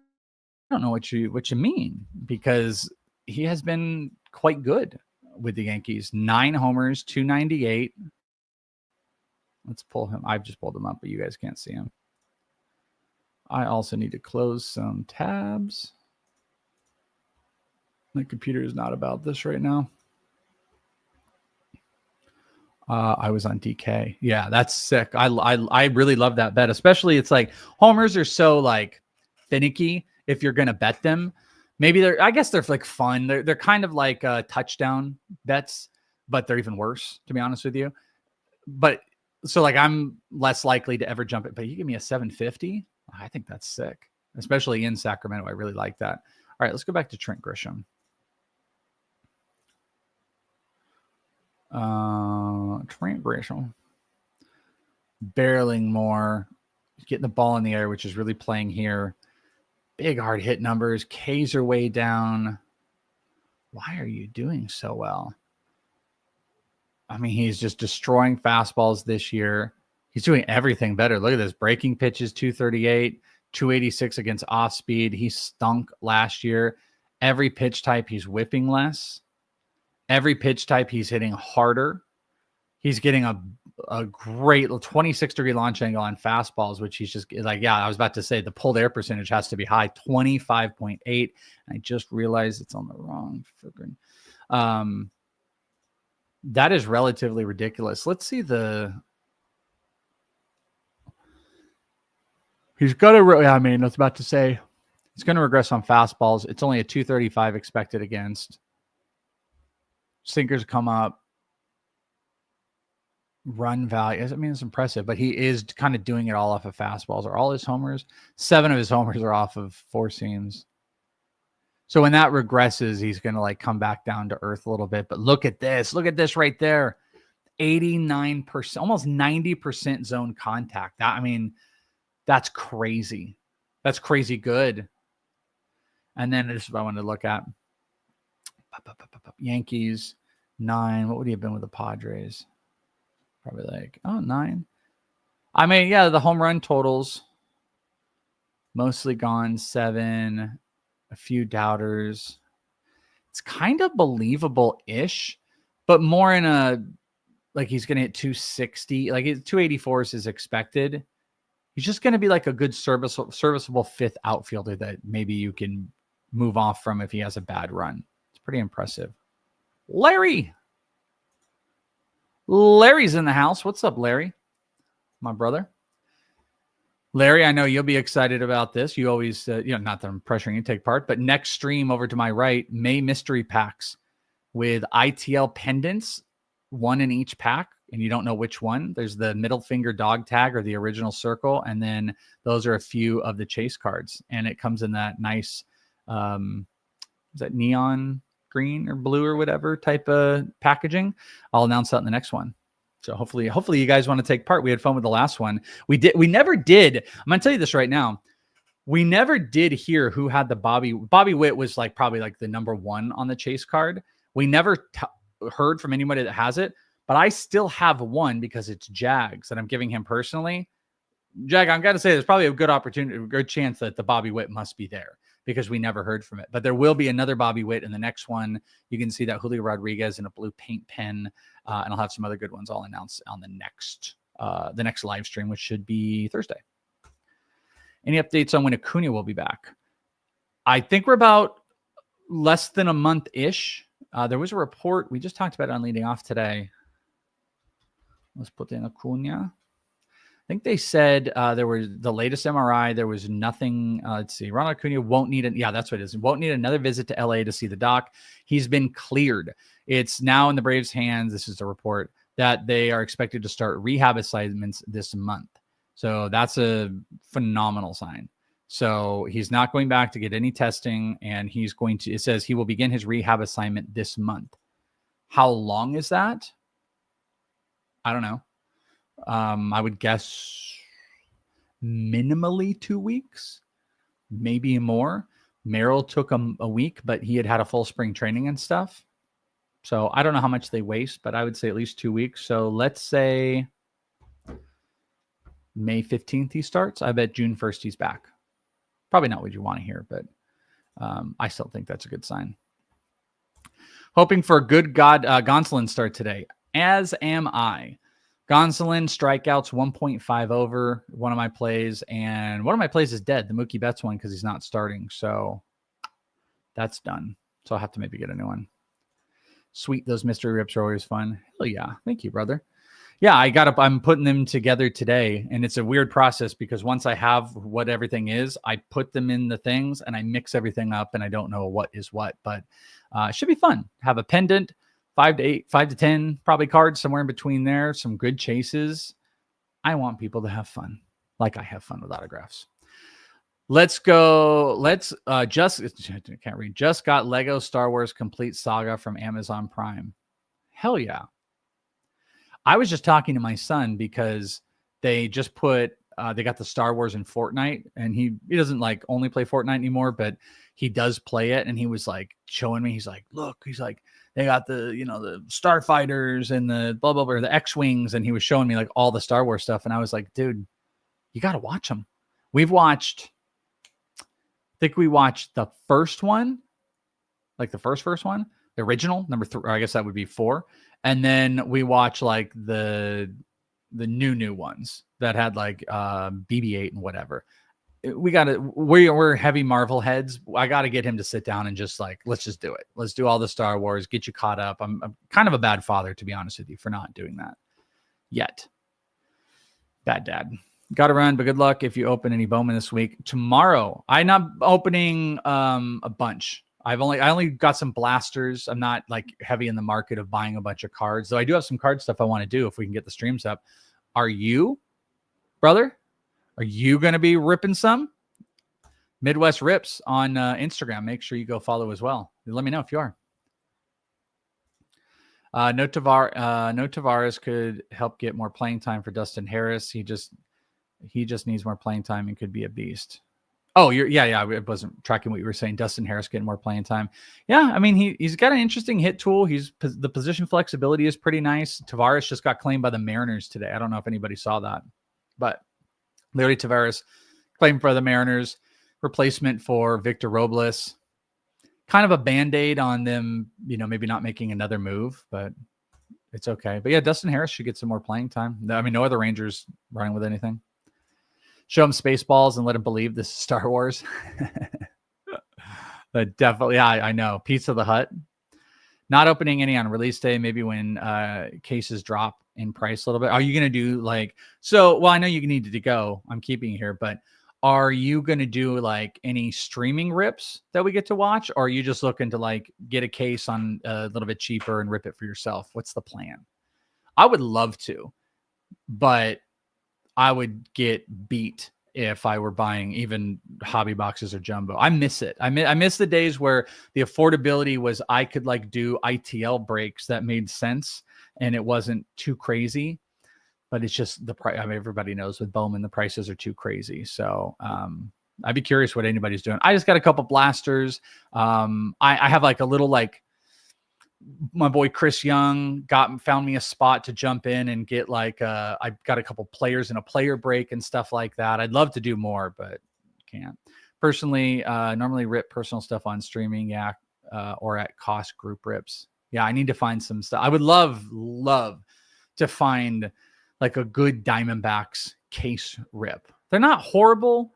know what you mean, because he has been quite good with the Yankees. 9 homers, 298. Let's pull him. I've just pulled him up, but you guys can't see him. I also need to close some tabs. My computer is not about this right now. I was on DK. Yeah, that's sick. I really love that bet. Especially it's like homers are so like finicky if you're gonna bet them. Maybe I guess they're like fun. They're kind of like touchdown bets, but they're even worse, to be honest with you. But so like I'm less likely to ever jump it. But you give me a 750, I think that's sick. Especially in Sacramento. I really like that. All right, let's go back to Trent Grisham. Trent Grisham. Barreling more. Getting the ball in the air, which is really playing here. Big hard hit numbers. Ks are way down. Why are you doing so well? I mean, he's just destroying fastballs this year. He's doing everything better. Look at this. Breaking pitches, 238, 286 against off speed. He stunk last year. Every pitch type, he's whipping less. Every pitch type, he's hitting harder. He's getting a great 26-degree launch angle on fastballs, which he's just like, yeah, I was about to say the pulled air percentage has to be high, 25.8. I just realized it's on the wrong friggin'. That is relatively ridiculous. Let's see he's got to, I mean, I was about to say he's going to regress on fastballs. It's only a 235 expected against. Sinkers come up. Run value. I mean, it's impressive, but he is kind of doing it all off of fastballs. Are all his homers? 7 of his homers are off of 4 seams. So when that regresses, he's going to like come back down to earth a little bit. But look at this. Look at this right there. 89%, almost 90% zone contact. I mean, that's crazy. That's crazy good. And then this is what I wanted to look at. Yankees, 9. What would he have been with the Padres? Probably like, 9. I mean, yeah, the home run totals mostly gone 7, a few doubters. It's kind of believable-ish, but more in a, like he's going to hit 260. Like 284 is expected. He's just going to be like a good serviceable fifth outfielder that maybe you can move off from if he has a bad run. It's pretty impressive. Larry's in the house. What's up, Larry? My brother. Larry, I know you'll be excited about this. You always, not that I'm pressuring you to take part, but next stream over to my right, May mystery packs with ITL pendants, one in each pack, and you don't know which one. There's the middle finger dog tag or the original circle, and then those are a few of the chase cards, and it comes in that nice, is that neon green or blue or whatever type of packaging. I'll announce that in the next one. So hopefully you guys want to take part. We had fun with the last one. We never did. I'm going to tell you this right now. We never did hear who had the Bobby Witt was probably the number 1 on the chase card. We never heard from anybody that has it, but I still have one because it's Jags that I'm giving him personally. Jag, I've got to say there's probably a good chance that the Bobby Witt must be there because we never heard from it. But there will be another Bobby Witt in the next one. You can see that Julio Rodriguez in a blue paint pen, and I'll have some other good ones I'll announce on the next live stream, which should be Thursday. Any updates on when Acuna will be back? I think we're about less than a month-ish. There was a report. We just talked about it on Leading Off today. Let's put in Acuna. I think they said there was the latest MRI. There was nothing. Let's see. Ronald Acuna won't need that's what it is. Won't need another visit to LA to see the doc. He's been cleared. It's now in the Braves' hands. This is the report that they are expected to start rehab assignments this month. So that's a phenomenal sign. So he's not going back to get any testing, and it says he will begin his rehab assignment this month. How long is that? I don't know. I would guess minimally 2 weeks, maybe more. Merrill took him a week, but he had a full spring training and stuff. So I don't know how much they waste, but I would say at least 2 weeks. So let's say May 15th he starts. I bet June 1st he's back. Probably not what you want to hear, but I still think that's a good sign. Hoping for a good Gonsolin start today, as am I. Gonsolin strikeouts 1.5 over one of my plays, and one of my plays is dead, the Mookie Betts one, because he's not starting. So that's done. So I'll have to maybe get a new one. Sweet, those mystery rips are always fun. Hell yeah. Thank you, brother. Yeah, I'm putting them together today, and it's a weird process because once I have what everything is, I put them in the things and I mix everything up, and I don't know what is what, but it should be fun. Have a pendant, 5 to 10 probably cards somewhere in between there, some good chases. I want people to have fun like I have fun with autographs. Let's go. Just got Lego Star Wars Complete Saga from Amazon Prime. Hell yeah. I was just talking to my son because they just they got the Star Wars in Fortnite, and he doesn't only play Fortnite anymore, but he does play it. And he was showing me, he's like, look, he's like, they got the starfighters and the blah, blah, blah, the X-Wings. And he was showing me all the Star Wars stuff. And I was like, dude, you got to watch them. We watched the first one, the first one, the original number 3, or I guess that would be 4. And then we watch the new ones that had BB-8 and whatever. We're heavy Marvel heads. I got to get him to sit down and just let's just do it. Let's do all the Star Wars, get you caught up. I'm kind of a bad father, to be honest with you, for not doing that yet. Bad dad. Got to run, but good luck if you open any Bowman this week. Tomorrow, I'm not opening a bunch. I only got some blasters. I'm not heavy in the market of buying a bunch of cards, though I do have some card stuff I want to do if we can get the streams up. Are you, brother? Are you going to be ripping some? Midwest Rips on Instagram. Make sure you go follow as well. Let me know if you are. No Tavares could help get more playing time for Dustin Harris. He just needs more playing time and could be a beast. Oh, yeah. I wasn't tracking what you were saying. Dustin Harris getting more playing time. Yeah, I mean, he's got an interesting hit tool. The position flexibility is pretty nice. Tavares just got claimed by the Mariners today. I don't know if anybody saw that, but Leody Tavares claimed for the Mariners, replacement for Victor Robles. Kind of a Band-Aid on them, maybe not making another move, but it's okay. But yeah, Dustin Harris should get some more playing time. I mean, no other Rangers running with anything. Show him Spaceballs and let him believe this is Star Wars. But definitely, yeah, I know. Pizza the Hut. Not opening any on release day, maybe when cases drop in price a little bit. Are you going to do well, I know you needed to go. I'm keeping it here, but are you going to do any streaming rips that we get to watch? Or are you just looking to get a case on a little bit cheaper and rip it for yourself? What's the plan? I would love to, but I would get beat if I were buying even hobby boxes or jumbo. I miss it. I miss the days where the affordability was I could do ITL breaks that made sense and it wasn't too crazy. But it's just the price. I mean, everybody knows with Bowman, the prices are too crazy. So I'd be curious what anybody's doing. I just got a couple blasters. I have a little my boy Chris Young found me a spot to jump in and get I got a couple players in a player break and stuff like that. I'd love to do more, but can't. Personally, normally rip personal stuff on streaming, or at cost group rips. Yeah, I need to find some stuff. I would love to find a good Diamondbacks case rip. They're not horrible,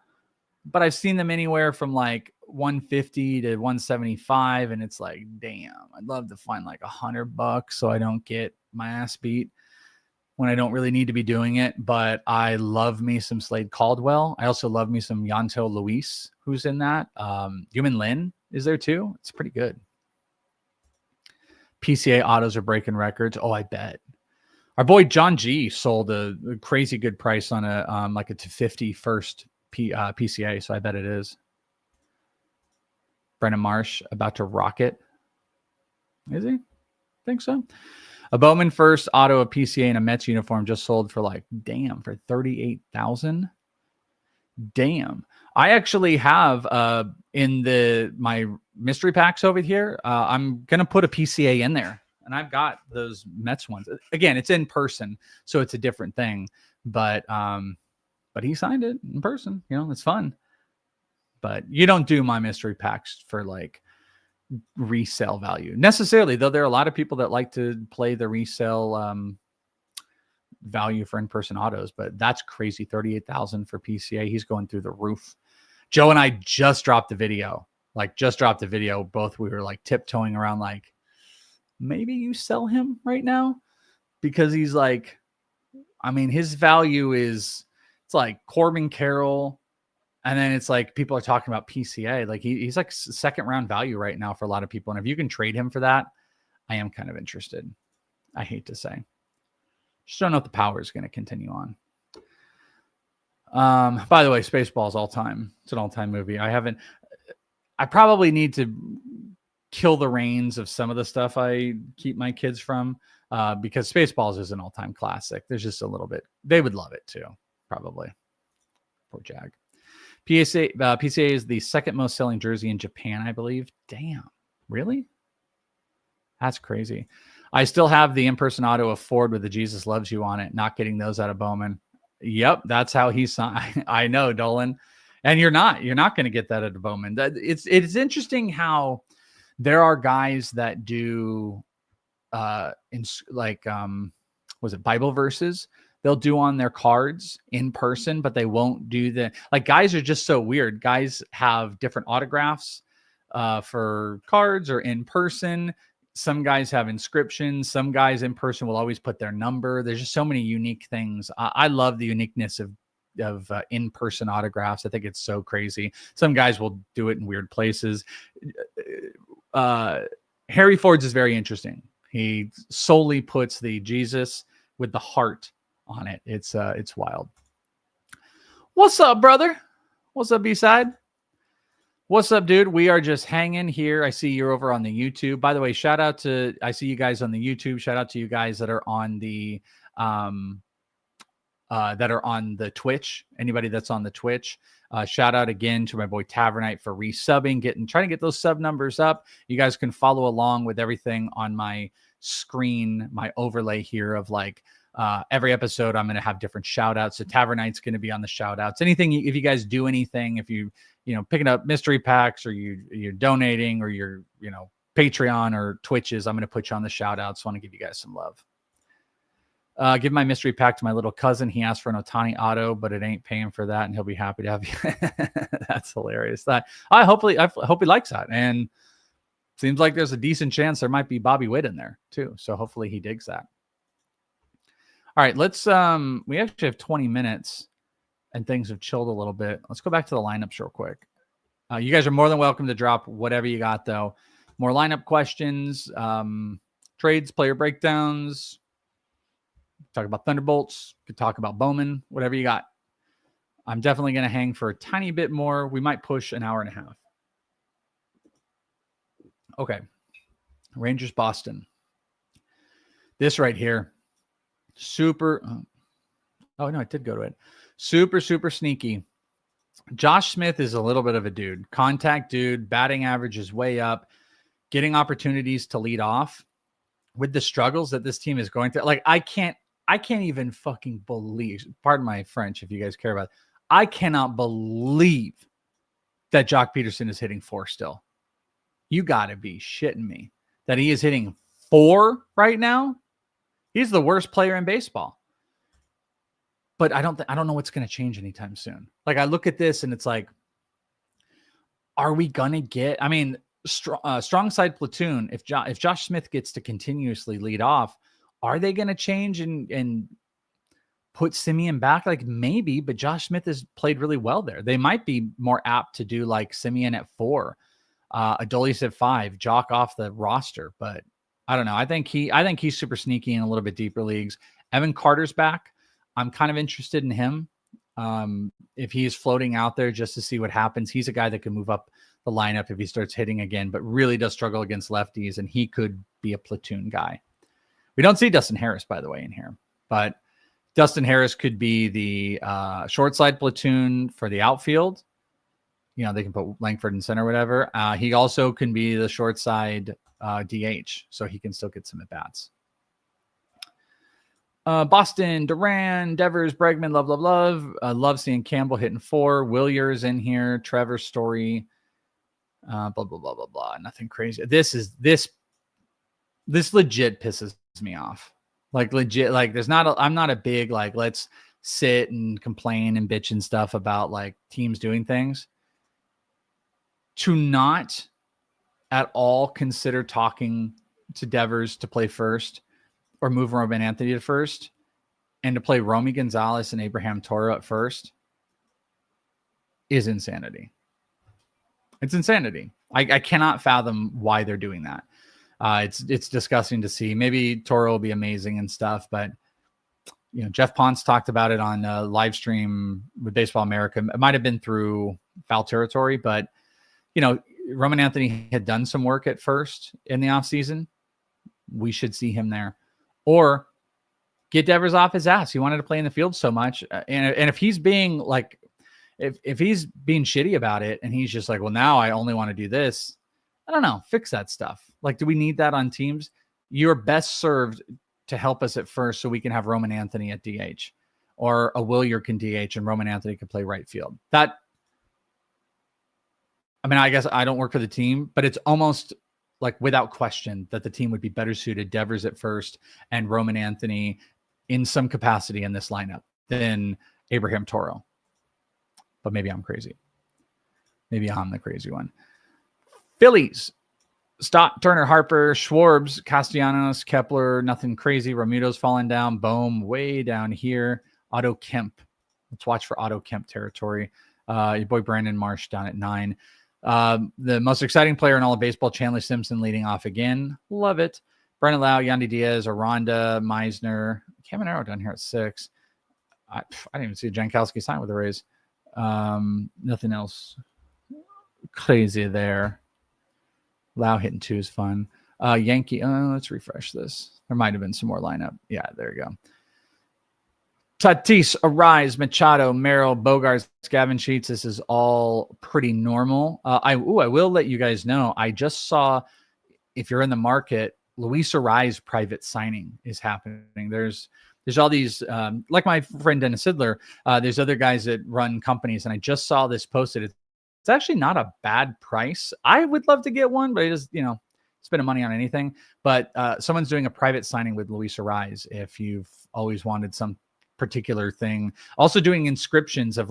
but I've seen them anywhere from 150 to 175, and it's damn, I'd love to find $100 so I don't get my ass beat when I don't really need to be doing it. But I love me some Slade Caldwell. I also love me some Yanto Luis, who's in that. Human Lin is there too. It's pretty good. PCA autos are breaking records. Oh, I bet. Our boy John G sold a crazy good price on a a 250 first PCA, so I bet it is. Brennan Marsh about to rock it. Is he? Think so. A Bowman first auto, a PCA, and a Mets uniform just sold for for $38,000. Damn. I actually have in my mystery packs over here. I'm gonna put a PCA in there. And I've got those Mets ones. Again, it's in person, so it's a different thing. But he signed it in person. It's fun. But you don't do my mystery packs for resale value necessarily, though. There are a lot of people that like to play the resale value for in-person autos. But that's crazy. $38,000 for PCA. He's going through the roof. Joe and I just dropped the video. Both we were tiptoeing around maybe you sell him right now because he's his value is, it's Corbin Carroll. And then it's people are talking about PCA. He's second round value right now for a lot of people. And if you can trade him for that, I am kind of interested. I hate to say, just don't know if the power is going to continue on. By the way, Spaceballs all time. It's an all-time movie. I probably need to kill the reins of some of the stuff I keep my kids from, because Spaceballs is an all-time classic. There's just a little bit. They would love it too, probably. Poor Jag. PCA is the second most selling jersey in Japan, I believe. Damn, really? That's crazy. I still have the in-person auto of Ford with the Jesus Loves You on it. Not getting those out of Bowman. Yep, that's how he signed. I know, Dolan. And you're not going to get that out of Bowman. It's interesting how there are guys that do was it Bible verses? They'll do on their cards in person, but they won't do guys are just so weird. Guys have different autographs for cards or in person. Some guys have inscriptions. Some guys in person will always put their number. There's just so many unique things. I love the uniqueness of in-person autographs. I think it's so crazy. Some guys will do it in weird places. Harry Ford's is very interesting. He solely puts the Jesus with the heart on it. It's wild. What's up, brother? What's up, B-side? What's up, dude? We are just hanging here. I see you're over on the YouTube. By the way, shout out to, I see you guys on the YouTube. Shout out to you guys that are on the that are on the Twitch. Anybody that's on the Twitch, shout out again to my boy Tavernite for resubbing, trying to get those sub numbers up. You guys can follow along with everything on my screen, my overlay here of like every episode. I'm going to have different shout outs. So Tavernite's going to be on the shout outs. Anything, if you guys do anything, if you picking up mystery packs, or you're donating, or you're Patreon or Twitches, I'm going to put you on the shout outs. Want to give you guys some love. Give my mystery pack to my little cousin. He asked for an Ohtani auto, but it ain't paying for that, and he'll be happy to have you. That's hilarious. I hope he likes that. And seems like there's a decent chance there might be Bobby Witt in there too. So hopefully he digs that. All right, let's we actually have 20 minutes and things have chilled a little bit. Let's go back to the lineups real quick. You guys are more than welcome to drop whatever you got though. More lineup questions, trades, player breakdowns. Talk about Thunderbolts, could talk about Bowman, whatever you got. I'm definitely going to hang for a tiny bit more. We might push an hour and a half. Okay. Rangers, Boston. This right here. Super. Oh, no, I did go to it. Super, super sneaky. Josh Smith is a little bit of a dude. Contact dude. Batting average is way up. Getting opportunities to lead off with the struggles that this team is going through. Like, I can't even fucking believe, pardon my French if you guys care about it, I cannot believe that Jock Peterson is hitting 4 still. You got to be shitting me that he is hitting 4 right now. He's the worst player in baseball. But I don't know what's going to change anytime soon. Like, I look at this and it's like, are we going to get, I mean, strong side platoon, if Josh Smith gets to continuously lead off, are they going to change and put Semien back? Like, maybe, but Josh Smith has played really well there. They might be more apt to do like Semien at 4, Adolis at 5, Jock off the roster. But I don't know. I think he's super sneaky in a little bit deeper leagues. Evan Carter's back. I'm kind of interested in him. If he's floating out there just to see what happens, he's a guy that can move up the lineup if he starts hitting again, but really does struggle against lefties, and he could be a platoon guy. We don't see Dustin Harris, by the way, in here, but Dustin Harris could be the short side platoon for the outfield. They can put Langford in center or whatever. He also can be the short side DH, so he can still get some at-bats. Boston, Duran, Devers, Bregman, love. Love seeing Campbell hitting 4. Williers in here. Trevor Story. Blah, blah, blah, blah, blah. Nothing crazy. This legit pisses me off. Like, legit, like, I'm not a big, like, let's sit and complain and bitch and stuff about, like, teams doing things. To not at all consider talking to Devers to play first, or move Roman Anthony to first, and to play Romy Gonzalez and Abraham Toro at first is insanity. It's insanity. I cannot fathom why they're doing that. It's disgusting to see. Maybe Toro will be amazing and stuff, but Jeff Ponce talked about it on a live stream with Baseball America. It might have been through Foul Territory, but Roman Anthony had done some work at first in the offseason. We should see him there. Or get Devers off his ass. He wanted to play in the field so much. And if he's being like, if he's being shitty about it and he's just like, well, now I only want to do this, I don't know, fix that stuff. Like, do we need that on teams? You're best served to help us at first so we can have Roman Anthony at DH, or a Willier can DH and Roman Anthony can play right field. I guess I don't work for the team, but it's almost like without question that the team would be better suited Devers at first and Roman Anthony in some capacity in this lineup than Abraham Toro. But maybe I'm crazy. Maybe I'm the crazy one. Phillies. Stott, Turner, Harper, Schwarbs, Castellanos, Kepler, nothing crazy. Romuto's falling down. Bohm way down here. Otto Kemp. Let's watch for Otto Kemp territory. Your boy Brandon Marsh down at 9. The most exciting player in all of baseball, Chandler Simpson leading off again. Love it. Brennan Lau, Yandy Diaz, Aranda, Meisner, Caminero down here at 6. I didn't even see Jankowski sign with the Rays. Nothing else crazy there. Lau hitting 2 is fun. Yankee. Let's refresh this. There might have been some more lineup. Yeah, there you go. Tatis, Arise, Machado, Merrill, Bogarts, Gavin Sheets. This is all pretty normal. I will let you guys know. I just saw, if you're in the market, Luis Arise private signing is happening. There's all these, like my friend Dennis Sidler, there's other guys that run companies, and I just saw this posted. It's actually not a bad price. I would love to get one, but it is, spending money on anything. But someone's doing a private signing with Luis Arise if you've always wanted some particular thing. Also doing inscriptions of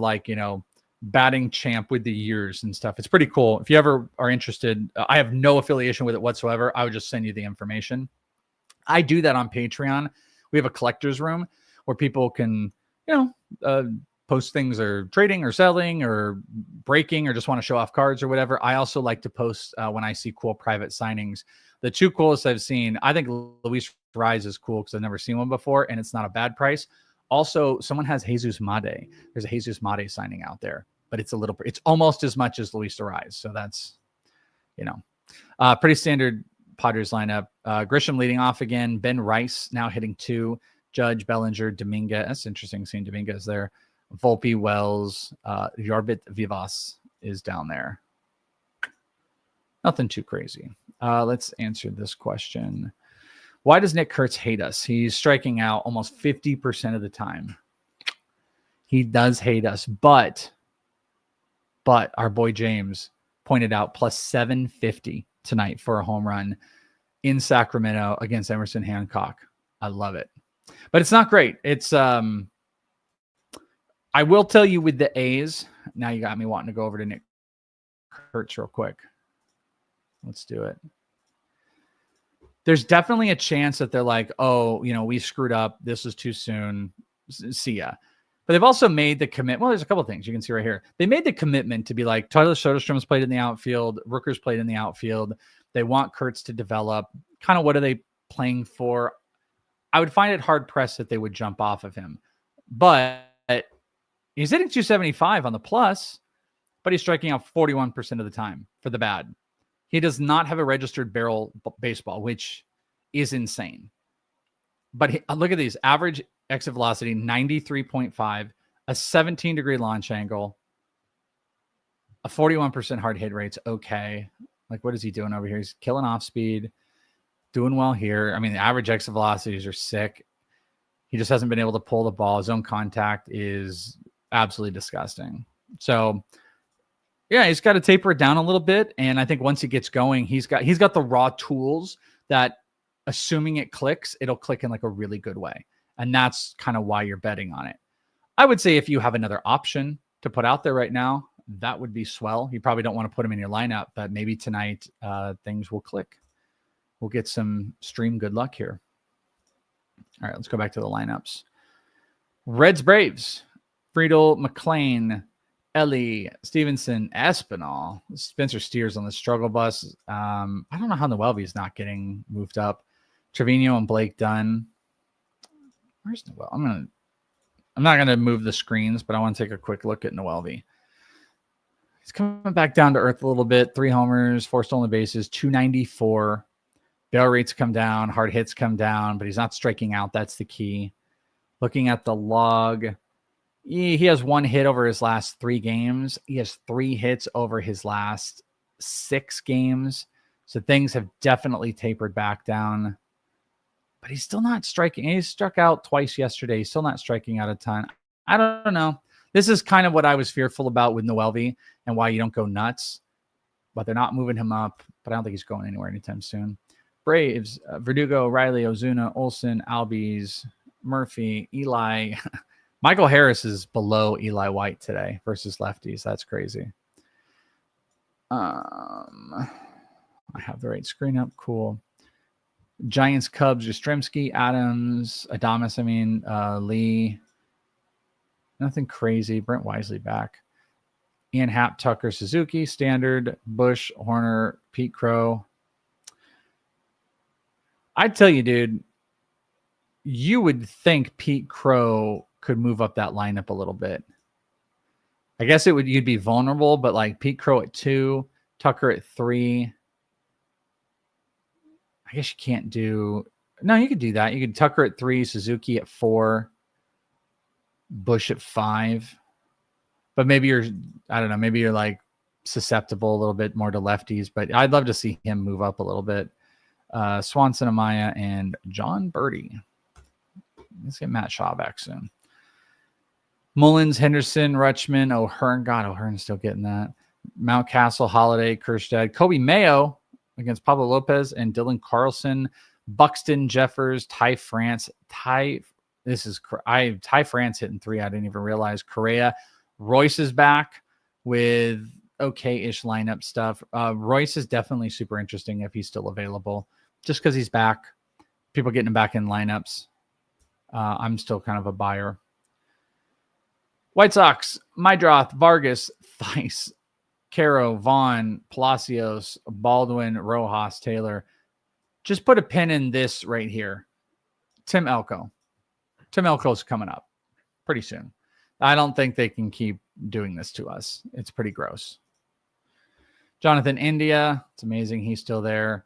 batting champ with the years and stuff. It's pretty cool. If you ever are interested, I have no affiliation with it whatsoever. I would just send you the information. I do that on Patreon. We have a collector's room where people can, post things or trading or selling or breaking or just want to show off cards or whatever. I also like to post when I see cool private signings. The two coolest I've seen, I think Luis Rise is cool because I've never seen one before and it's not a bad price. Also, someone has Jesus Made. There's a Jesus Made signing out there, but it's almost as much as Luis Rise. So that's, pretty standard Padres lineup. Grisham leading off again. Ben Rice now hitting 2. Judge, Bellinger, Dominguez. That's interesting seeing Dominguez there. Volpe, Wells, Yarbit Vivas is down there. Nothing too crazy. Let's answer this question. Why does Nick Kurtz hate us? He's striking out almost 50% of the time. He does hate us, but our boy James pointed out plus 750 tonight for a home run in Sacramento against Emerson Hancock. I love it. But it's not great. It's I will tell you with the A's, now you got me wanting to go over to Nick Kurtz real quick. Let's do it. There's definitely a chance that they're like, oh, we screwed up. This is too soon. See ya. But they've also made the commitment. Well, there's a couple of things you can see right here. They made the commitment to be like, Tyler Soderstrom's played in the outfield. Rooker's played in the outfield. They want Kurtz to develop. Kind of what are they playing for? I would find it hard pressed that they would jump off of him. But he's hitting 275 on the plus, but he's striking out 41% of the time for the bad. He does not have a registered barrel baseball, which is insane. But look at these. Average exit velocity, 93.5, a 17-degree launch angle, a 41% hard hit rate's okay. Like, what is he doing over here? He's killing off speed, doing well here. I mean, the average exit velocities are sick. He just hasn't been able to pull the ball. His own contact is absolutely disgusting. So, yeah, he's got to taper it down a little bit. And I think once he gets going, he's got the raw tools that, assuming it clicks, it'll click in like a really good way. And that's kind of why you're betting on it. I would say if you have another option to put out there right now, that would be swell. You probably don't want to put him in your lineup, but maybe tonight things will click. We'll get some stream good luck here. All right, let's go back to the lineups. Reds, Braves, Friedel, McLean, Ellie, Stevenson, Espinal, Spencer Steers on the struggle bus. I don't know how Noelvi is not getting moved up. Trevino and Blake Dunn. Where's Noel? I'm not gonna move the screens, but I want to take a quick look at Noelvi. He's coming back down to earth a little bit. 3 homers, 4 stolen bases, 294. Barrel rates come down, hard hits come down, but he's not striking out. That's the key. Looking at the log, he has 1 hit over his last 3 games. He has 3 hits over his last 6 games. So things have definitely tapered back down. But he's still not striking. He struck out twice yesterday. He's still not striking out a ton. I don't know. This is kind of what I was fearful about with Noelvi and why you don't go nuts. But they're not moving him up. But I don't think he's going anywhere anytime soon. Braves, Verdugo, Riley, Ozuna, Olsen, Albies, Murphy, Eli. Michael Harris is below Eli White today versus lefties. That's crazy. I have the right screen up. Cool. Giants, Cubs, Yastrzemski, Adams, Adames, Lee. Nothing crazy. Brent Wisely back. Ian Happ, Tucker, Suzuki, Standard, Bush, Horner, Pete Crow. I tell you, dude, you would think Pete Crow could move up that lineup a little bit. I guess you'd be vulnerable, but like Pete Crow at 2, Tucker at 3. I guess you can't do. No, you could do that. You could Tucker at 3, Suzuki at 4. Bush at 5. But maybe I don't know, maybe you're like susceptible a little bit more to lefties, but I'd love to see him move up a little bit. Swanson, Amaya, and John Birdie. Let's get Matt Shaw back soon. Mullins, Henderson, Rutschman, O'Hearn. God, O'Hearn's still getting that. Mountcastle, Holiday, Kerstead, Kobe Mayo against Pablo Lopez, and Dylan Carlson, Buxton, Jeffers, Ty France. Ty France hitting 3. I didn't even realize. Correa. Royce is back with okay-ish lineup stuff. Royce is definitely super interesting if he's still available, just because he's back. People getting him back in lineups. I'm still kind of a buyer. White Sox, Mydroth, Vargas, Theis, Caro, Vaughn, Palacios, Baldwin, Rojas, Taylor. Just put a pin in this right here. Tim Elko. Tim Elko's coming up pretty soon. I don't think they can keep doing this to us. It's pretty gross. Jonathan India. It's amazing he's still there.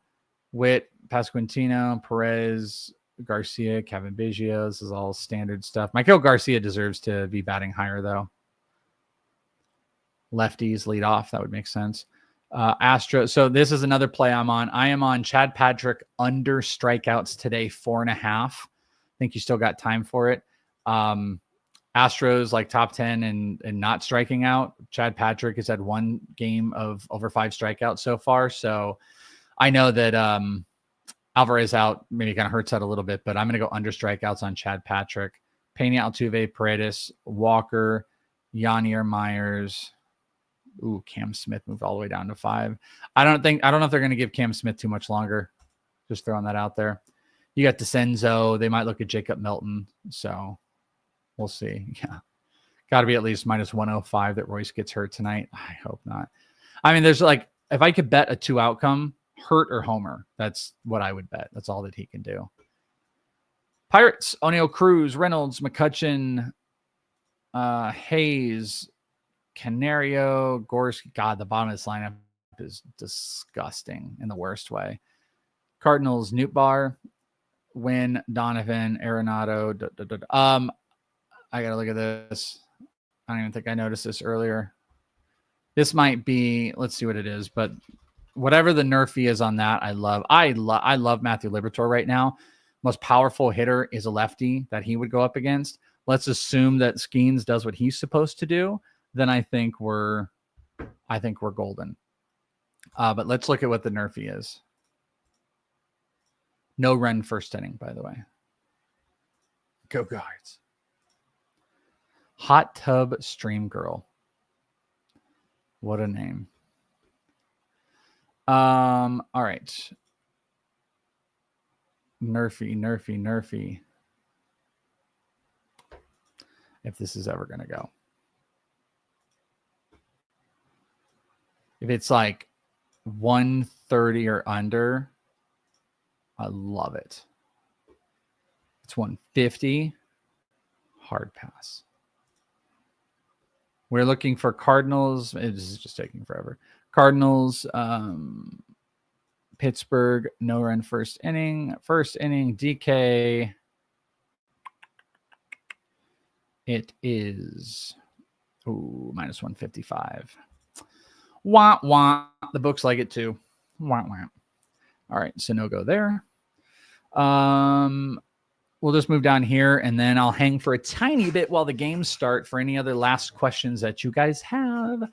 Witt, Pasquantino, Perez, Garcia, Kevin Biggio. This is all standard stuff. Michael Garcia deserves to be batting higher, though. Lefties lead off. That would make sense. Astro. So this is another play I'm on. I am on Chad Patrick under strikeouts today, 4.5. I think you still got time for it. Astros like top 10 and not striking out. Chad Patrick has had 1 game of over 5 strikeouts so far. So I know that Alvarez out maybe kind of hurts that a little bit, but I'm going to go under strikeouts on Chad Patrick. Pena, Altuve, Paredes, Walker, Yanier, Myers. Ooh, Cam Smith moved all the way down to 5. I don't know if they're going to give Cam Smith too much longer. Just throwing that out there. You got DeCenzo. They might look at Jacob Milton. So we'll see. Yeah. Got to be at least minus 105 that Royce gets hurt tonight. I hope not. I mean, there's like, if I could bet a 2 outcome, hurt or homer, that's what I would bet. That's all that he can do. Pirates, O'Neill, Cruz, Reynolds, McCutcheon, Hayes, Canario, Gorski. God, the bottom of this lineup is disgusting in the worst way. Cardinals, Nootbaar, Wynn, Donovan, Arenado. I got to look at this. I don't even think I noticed this earlier. This might be, let's see what it is, but whatever the nerfy is on that, I love. I love Matthew Liberatore right now. Most powerful hitter is a lefty that he would go up against. Let's assume that Skeens does what he's supposed to do. Then I think we're golden. But let's look at what the nerfy is. No run first inning, by the way. Go Guards. Hot Tub Stream Girl. What a name. All right. Nerfy. If this is ever going to go. If it's like 130 or under, I love it. It's 150. Hard pass. We're looking for Cardinals. This is just taking forever. Cardinals, Pittsburgh, no run first inning. First inning, DK. It is minus 155. Wah, wah. The books like it too. Wah, wah. All right, so no go there. We'll just move down here, and then I'll hang for a tiny bit while the games start for any other last questions that you guys have.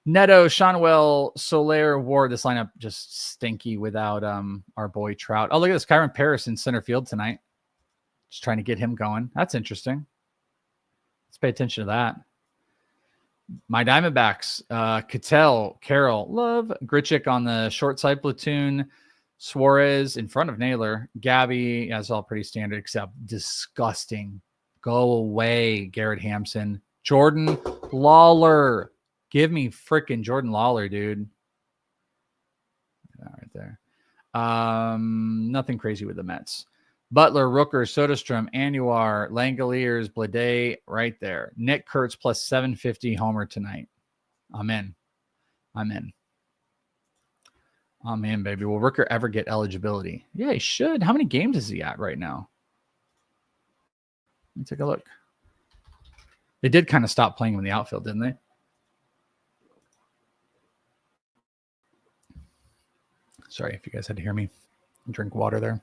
Neto, Shonwell, Soler, Ward. This lineup just stinky without our boy Trout. Oh, look at this. Kyron Paris in center field tonight. Just trying to get him going. That's interesting. Let's pay attention to that. My Diamondbacks, Cattell, Carroll, Love, Grichuk on the short side platoon, Suarez in front of Naylor, Gabby, that's all pretty standard, except disgusting. Go away, Garrett Hampson. Jordan Lawler. Give me freaking Jordan Lawler, dude. Right there. Nothing crazy with the Mets. Butler, Rooker, Soderstrom, Andujar, Langoliers, Blade, right there. Nick Kurtz plus 750 homer tonight. I'm in, baby. Will Rooker ever get eligibility? Yeah, he should. How many games is he at right now? Let me take a look. They did kind of stop playing him in the outfield, didn't they? Sorry if you guys had to hear me drink water there.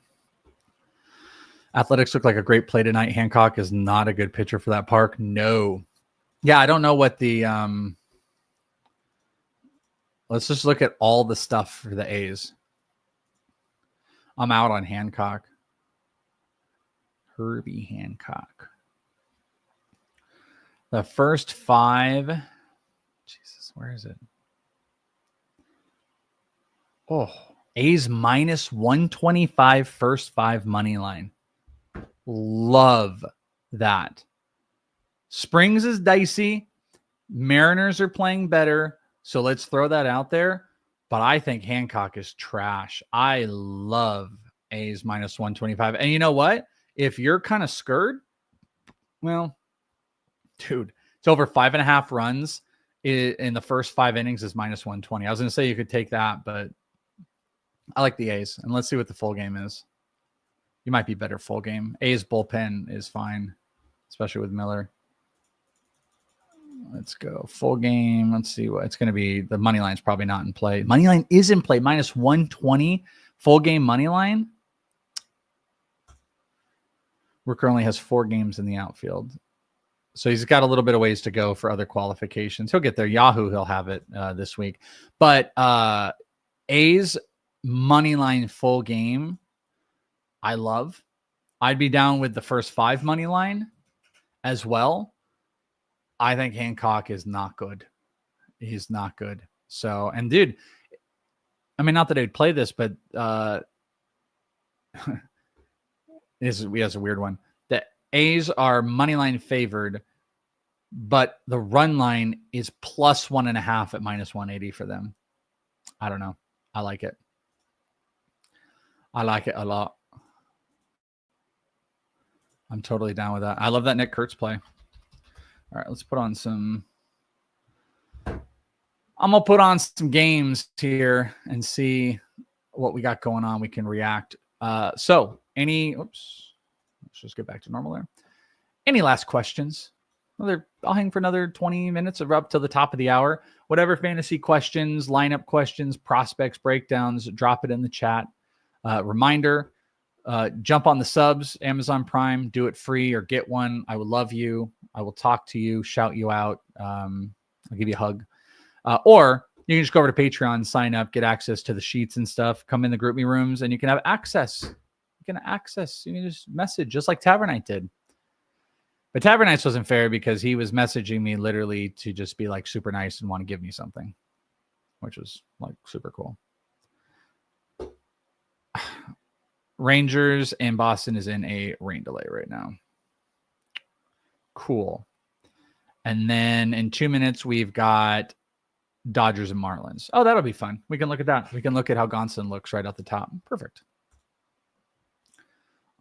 Athletics look like a great play tonight. Hancock is not a good pitcher for that park. No. Yeah, I don't know what the let's just look at all the stuff for the A's. I'm out on Hancock. Herbie Hancock. The first 5. Jesus, where is it? Oh, A's minus 125 first 5 money line. Love that. Springs is dicey. Mariners are playing better. So let's throw that out there. But I think Hancock is trash. I love A's minus 125. And you know what? If you're kind of scared, well, dude, it's over 5.5 runs in the first 5 innings is minus 120. I was going to say you could take that, but I like the A's. And let's see what the full game is. You might be better full game. A's bullpen is fine, especially with Miller. Let's go full game. Let's see what it's going to be. The money line's probably not in play. Money line is in play. Minus 120 full game money line. Rooker only has 4 games in the outfield. So he's got a little bit of ways to go for other qualifications. He'll get there. Yahoo, he'll have it this week. But A's money line full game, I love. I'd be down with the first 5 money line as well. I think Hancock is not good. He's not good. So, and dude, I mean, not that I'd play this, but he has a weird one. The A's are money line favored, but the run line is plus 1.5 at minus 180 for them. I don't know. I like it. I like it a lot. I'm totally down with that. I love that Nick Kurtz play. All right, let's put on some. I'm going to put on some games here and see what we got going on. We can react. So let's just get back to normal there. Any last questions? I'll hang for another 20 minutes or up to the top of the hour. Whatever fantasy questions, lineup questions, prospects, breakdowns, drop it in the chat. Reminder, jump on the subs, Amazon Prime, do it free or get one. I would love you. I will talk to you, shout you out. I'll give you a hug. Or you can just go over to Patreon, sign up, get access to the sheets and stuff, come in the group me rooms, and you can have access. You can just message just like Tavernite did. But Tavernite wasn't fair because he was messaging me literally to just be like super nice and want to give me something, which was like super cool. Rangers and Boston is in a rain delay right now. Cool. And then in 2 minutes, we've got Dodgers and Marlins. Oh, that'll be fun. We can look at that. We can look at how Gonson looks right at the top. Perfect.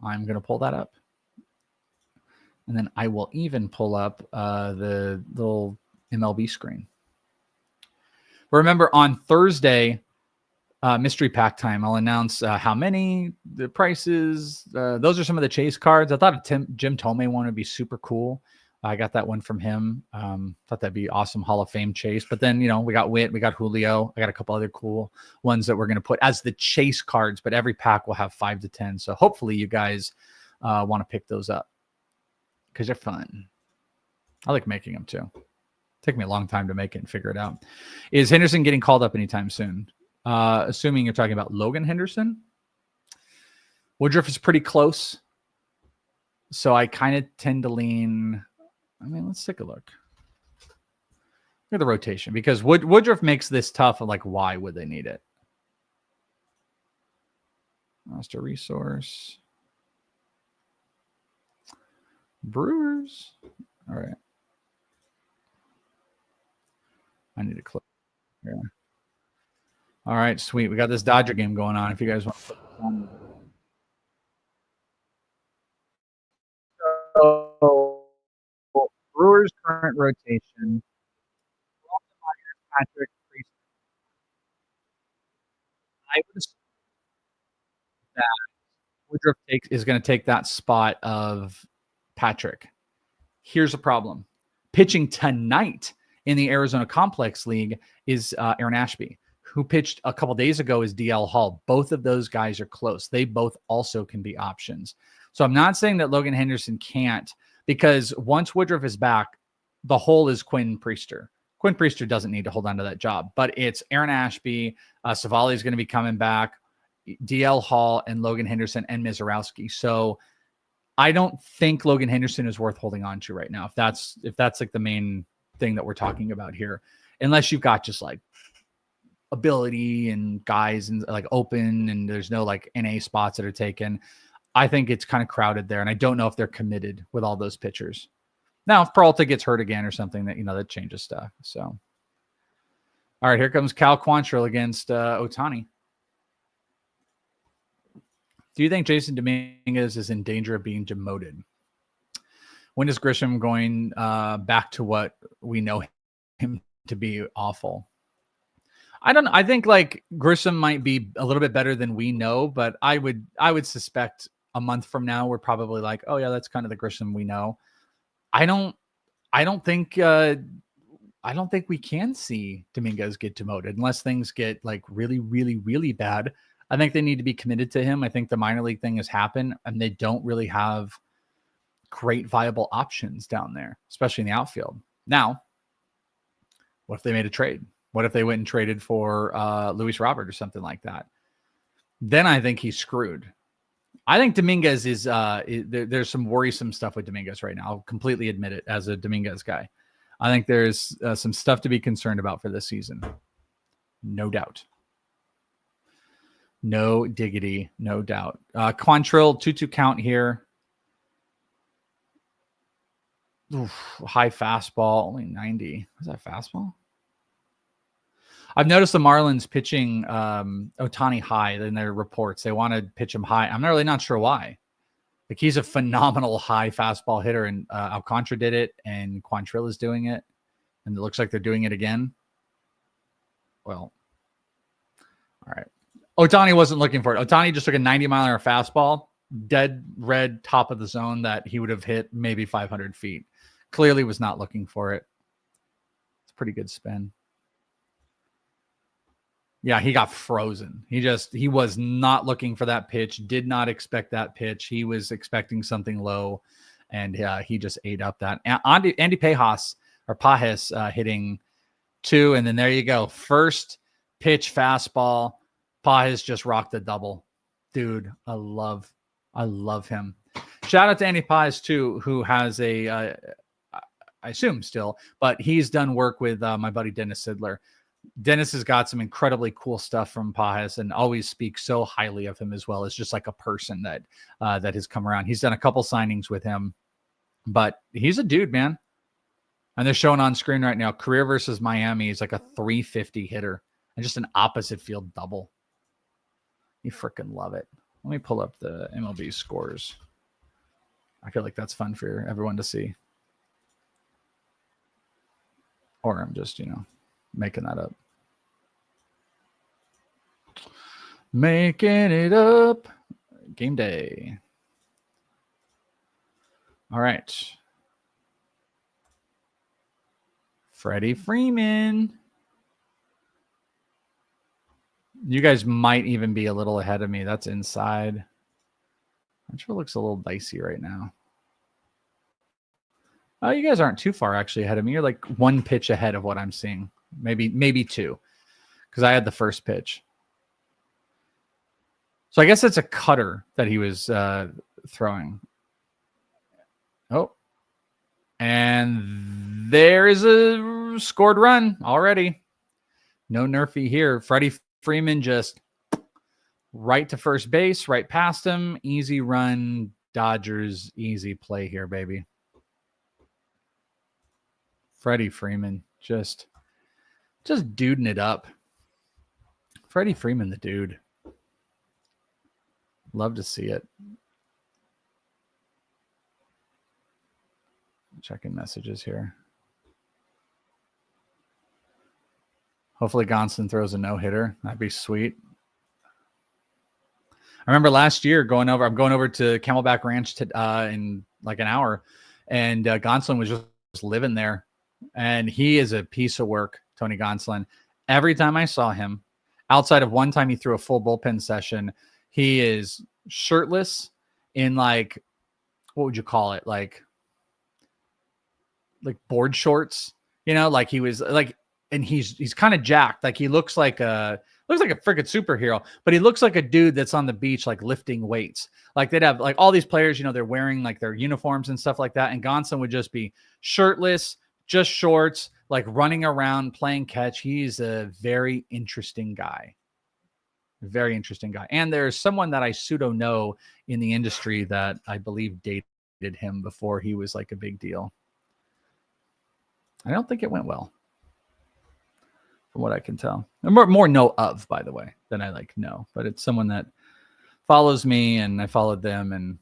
I'm going to pull that up. And then I will even pull up the little MLB screen. Remember, on Thursday, mystery pack time, I'll announce how many, the prices. Those are some of the chase cards. I thought Jim Tomei one would be super cool. I got that one from him. Thought that'd be awesome Hall of Fame chase. But then, we got Witt, we got Julio. I got a couple other cool ones that we're going to put as the chase cards, but every pack will have 5 to 10. So hopefully you guys want to pick those up because they're fun. I like making them too. Take me a long time to make it and figure it out. Is Henderson getting called up anytime soon? Assuming you're talking about Logan Henderson. Woodruff is pretty close. So I kind of tend to lean. Let's take a look. Look at the rotation because Woodruff makes this tough. Like, why would they need it? Master resource. Brewers. All right. I need to click here. All right, sweet. We got this Dodger game going on. If you guys want to put it on. So, Brewers' current rotation. Patrick, I would assume that Woodruff is going to take that spot of Patrick. Here's a problem. Pitching tonight in the Arizona Complex League is Aaron Ashby. Who pitched a couple days ago is DL Hall. Both of those guys are close. They both also can be options. So I'm not saying that Logan Henderson can't, because once Woodruff is back, the hole is Quinn Priester. Quinn Priester doesn't need to hold on to that job, but it's Aaron Ashby. Savali is going to be coming back, DL Hall, and Logan Henderson and Mizorowski. So I don't think Logan Henderson is worth holding on to right now. If that's like the main thing that we're talking about here, unless you've got just like ability and guys and like open and there's no like NA spots that are taken. I think it's kind of crowded there, and I don't know if they're committed with all those pitchers. Now, if Peralta gets hurt again or something, that that changes stuff. So, all right, here comes Cal Quantrill against Ohtani. Do you think Jason Dominguez is in danger of being demoted? When is Grisham going back to what we know him to be? Awful. I don't know. I think like Grisham might be a little bit better than we know, but I would suspect a month from now we're probably like, oh yeah, that's kind of the Grisham we know. I don't think we can see Dominguez get demoted unless things get like really, really, really bad. I think they need to be committed to him. I think the minor league thing has happened, and they don't really have great viable options down there, especially in the outfield. Now, what if they made a trade? What if they went and traded for Luis Robert or something like that? Then I think he's screwed. I think Dominguez is there's some worrisome stuff with Dominguez right now. I'll completely admit it as a Dominguez guy. I think there's some stuff to be concerned about for this season. No doubt. No diggity, no doubt. Quantrill, 2-2 count here. Oof, high fastball, only 90. Is that fastball? I've noticed the Marlins pitching Ohtani high in their reports. They want to pitch him high. I'm not sure why. Like, he's a phenomenal high fastball hitter, and Alcantara did it, and Quantrill is doing it, and it looks like they're doing it again. Well, all right. Ohtani wasn't looking for it. Ohtani just took a 90-mile-an-hour fastball, dead red, top of the zone that he would have hit maybe 500 feet. Clearly was not looking for it. It's a pretty good spin. Yeah, he got frozen. He was not looking for that pitch, did not expect that pitch. He was expecting something low, and he just ate up that. Andy Pajas hitting 2, and then there you go. First pitch fastball. Pajas just rocked the double. Dude, I love him. Shout out to Andy Pajas too, who has I assume still, but he's done work with my buddy Dennis Sidler. Dennis has got some incredibly cool stuff from Pajas and always speaks so highly of him as well as just like a person that has come around. He's done a couple signings with him, but he's a dude, man. And they're showing on screen right now, career versus Miami. He's like a 350 hitter and just an opposite field double. You freaking love it. Let me pull up the MLB scores. I feel like that's fun for everyone to see. Or I'm just, making that up. Making it up. Game day. All right. Freddie Freeman. You guys might even be a little ahead of me. That's inside. I'm sure it looks a little dicey right now. Oh, you guys aren't too far actually ahead of me. You're like one pitch ahead of what I'm seeing. Maybe 2, because I had the first pitch. So I guess it's a cutter that he was throwing. Oh, and there is a scored run already. No Nerfy here. Freddie Freeman just right to first base, right past him. Easy run, Dodgers, easy play here, baby. Freddie Freeman just duding it up. Freddie Freeman, the dude. Love to see it. Checking messages here. Hopefully Gonsolin throws a no-hitter. That'd be sweet. I remember last year I'm going over to Camelback Ranch in like an hour, and Gonsolin was just living there. And he is a piece of work, Tony Gonsolin. Every time I saw him, outside of one time he threw a full bullpen session, he is shirtless in like, what would you call it? Like board shorts, like he was like, and he's kind of jacked. Like he looks like a freaking superhero, but he looks like a dude that's on the beach, like lifting weights. Like they'd have like all these players, they're wearing like their uniforms and stuff like that. And Gonsolin would just be shirtless, just shorts, like running around, playing catch. He's a very interesting guy. Very interesting guy. And there's someone that I pseudo know in the industry that I believe dated him before he was like a big deal. I don't think it went well, from what I can tell. More know of, by the way, than I like know. But it's someone that follows me, and I followed them, and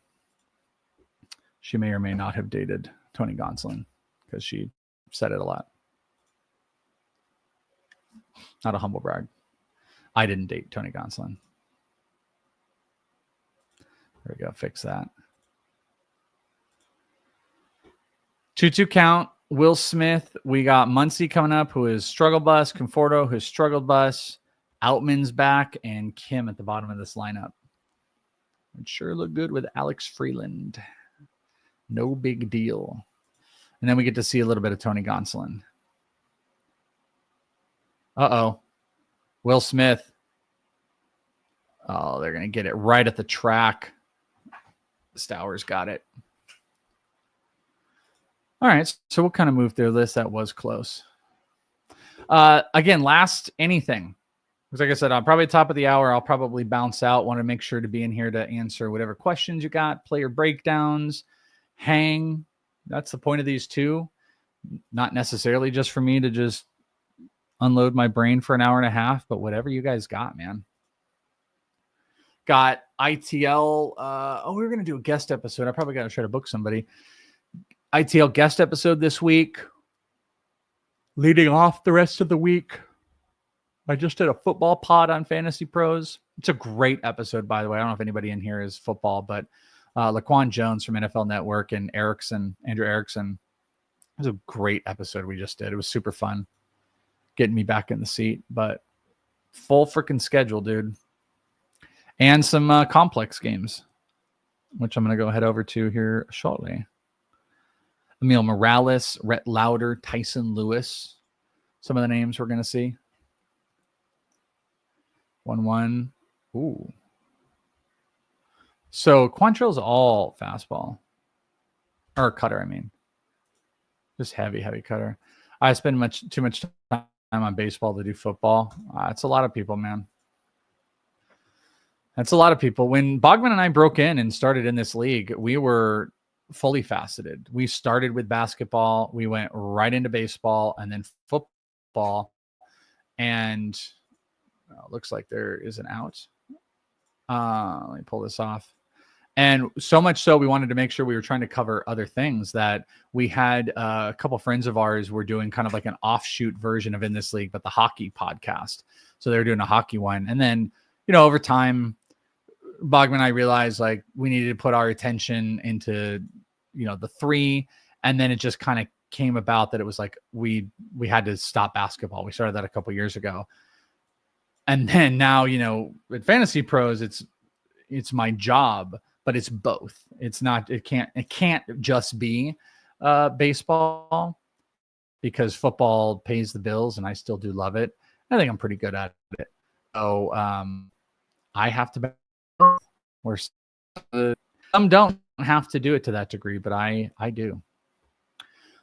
she may or may not have dated Tony Gonsolin because she said it a lot. Not a humble brag. I didn't date Tony Gonsolin. There we go. Fix that. 2-2 count. Will Smith. We got Muncy coming up, who is struggle bus. Conforto, who's struggled bus. Outman's back, and Kim at the bottom of this lineup. It sure looked good with Alex Freeland. No big deal. And then we get to see a little bit of Tony Gonsolin. Uh-oh. Will Smith. Oh, they're going to get it right at the track. Stowers got it. All right, so we'll kind of move through this. That was close. Again, last anything. Because like I said, I'm probably top of the hour. I'll probably bounce out. Want to make sure to be in here to answer whatever questions you got, player breakdowns, hang. That's the point of these two. Not necessarily just for me to just unload my brain for an hour and a half, but whatever you guys got, man. Got ITL. We were going to do a guest episode. I probably got to try to book somebody. ITL guest episode this week. Leading off the rest of the week, I just did a football pod on Fantasy Pros. It's a great episode, by the way. I don't know if anybody in here is football, but Laquan Jones from NFL Network and Andrew Erickson. It was a great episode we just did. It was super fun. Getting me back in the seat, but full freaking schedule, dude. And some complex games, which I'm going to go head over to here shortly. Emil Morales, Rhett Lauder, Tyson Lewis. Some of the names we're going to see. 1-1. Ooh. So Quantrill's all fastball. Or cutter, I mean. Just heavy cutter. I spend too much time on baseball to do football. It's a lot of people, man. That's a lot of people. When Bogman and I broke in and started in this league, we were fully faceted. We started with basketball. We went right into baseball and then football. And looks like there is an out. Let me pull this off. And so much so, we wanted to make sure we were trying to cover other things, that we had a couple friends of ours were doing kind of like an offshoot version of In This League, but the hockey podcast. So they were doing a hockey one. And then, over time, Bogman and I realized like we needed to put our attention into, the three. And then it just kind of came about that it was like we had to stop basketball. We started that a couple years ago. And then now, at Fantasy Pros, it's my job, but it's both. It's not, it can't just be baseball, because football pays the bills and I still do love it. I think I'm pretty good at it. So I have to, where some don't have to do it to that degree, but I do.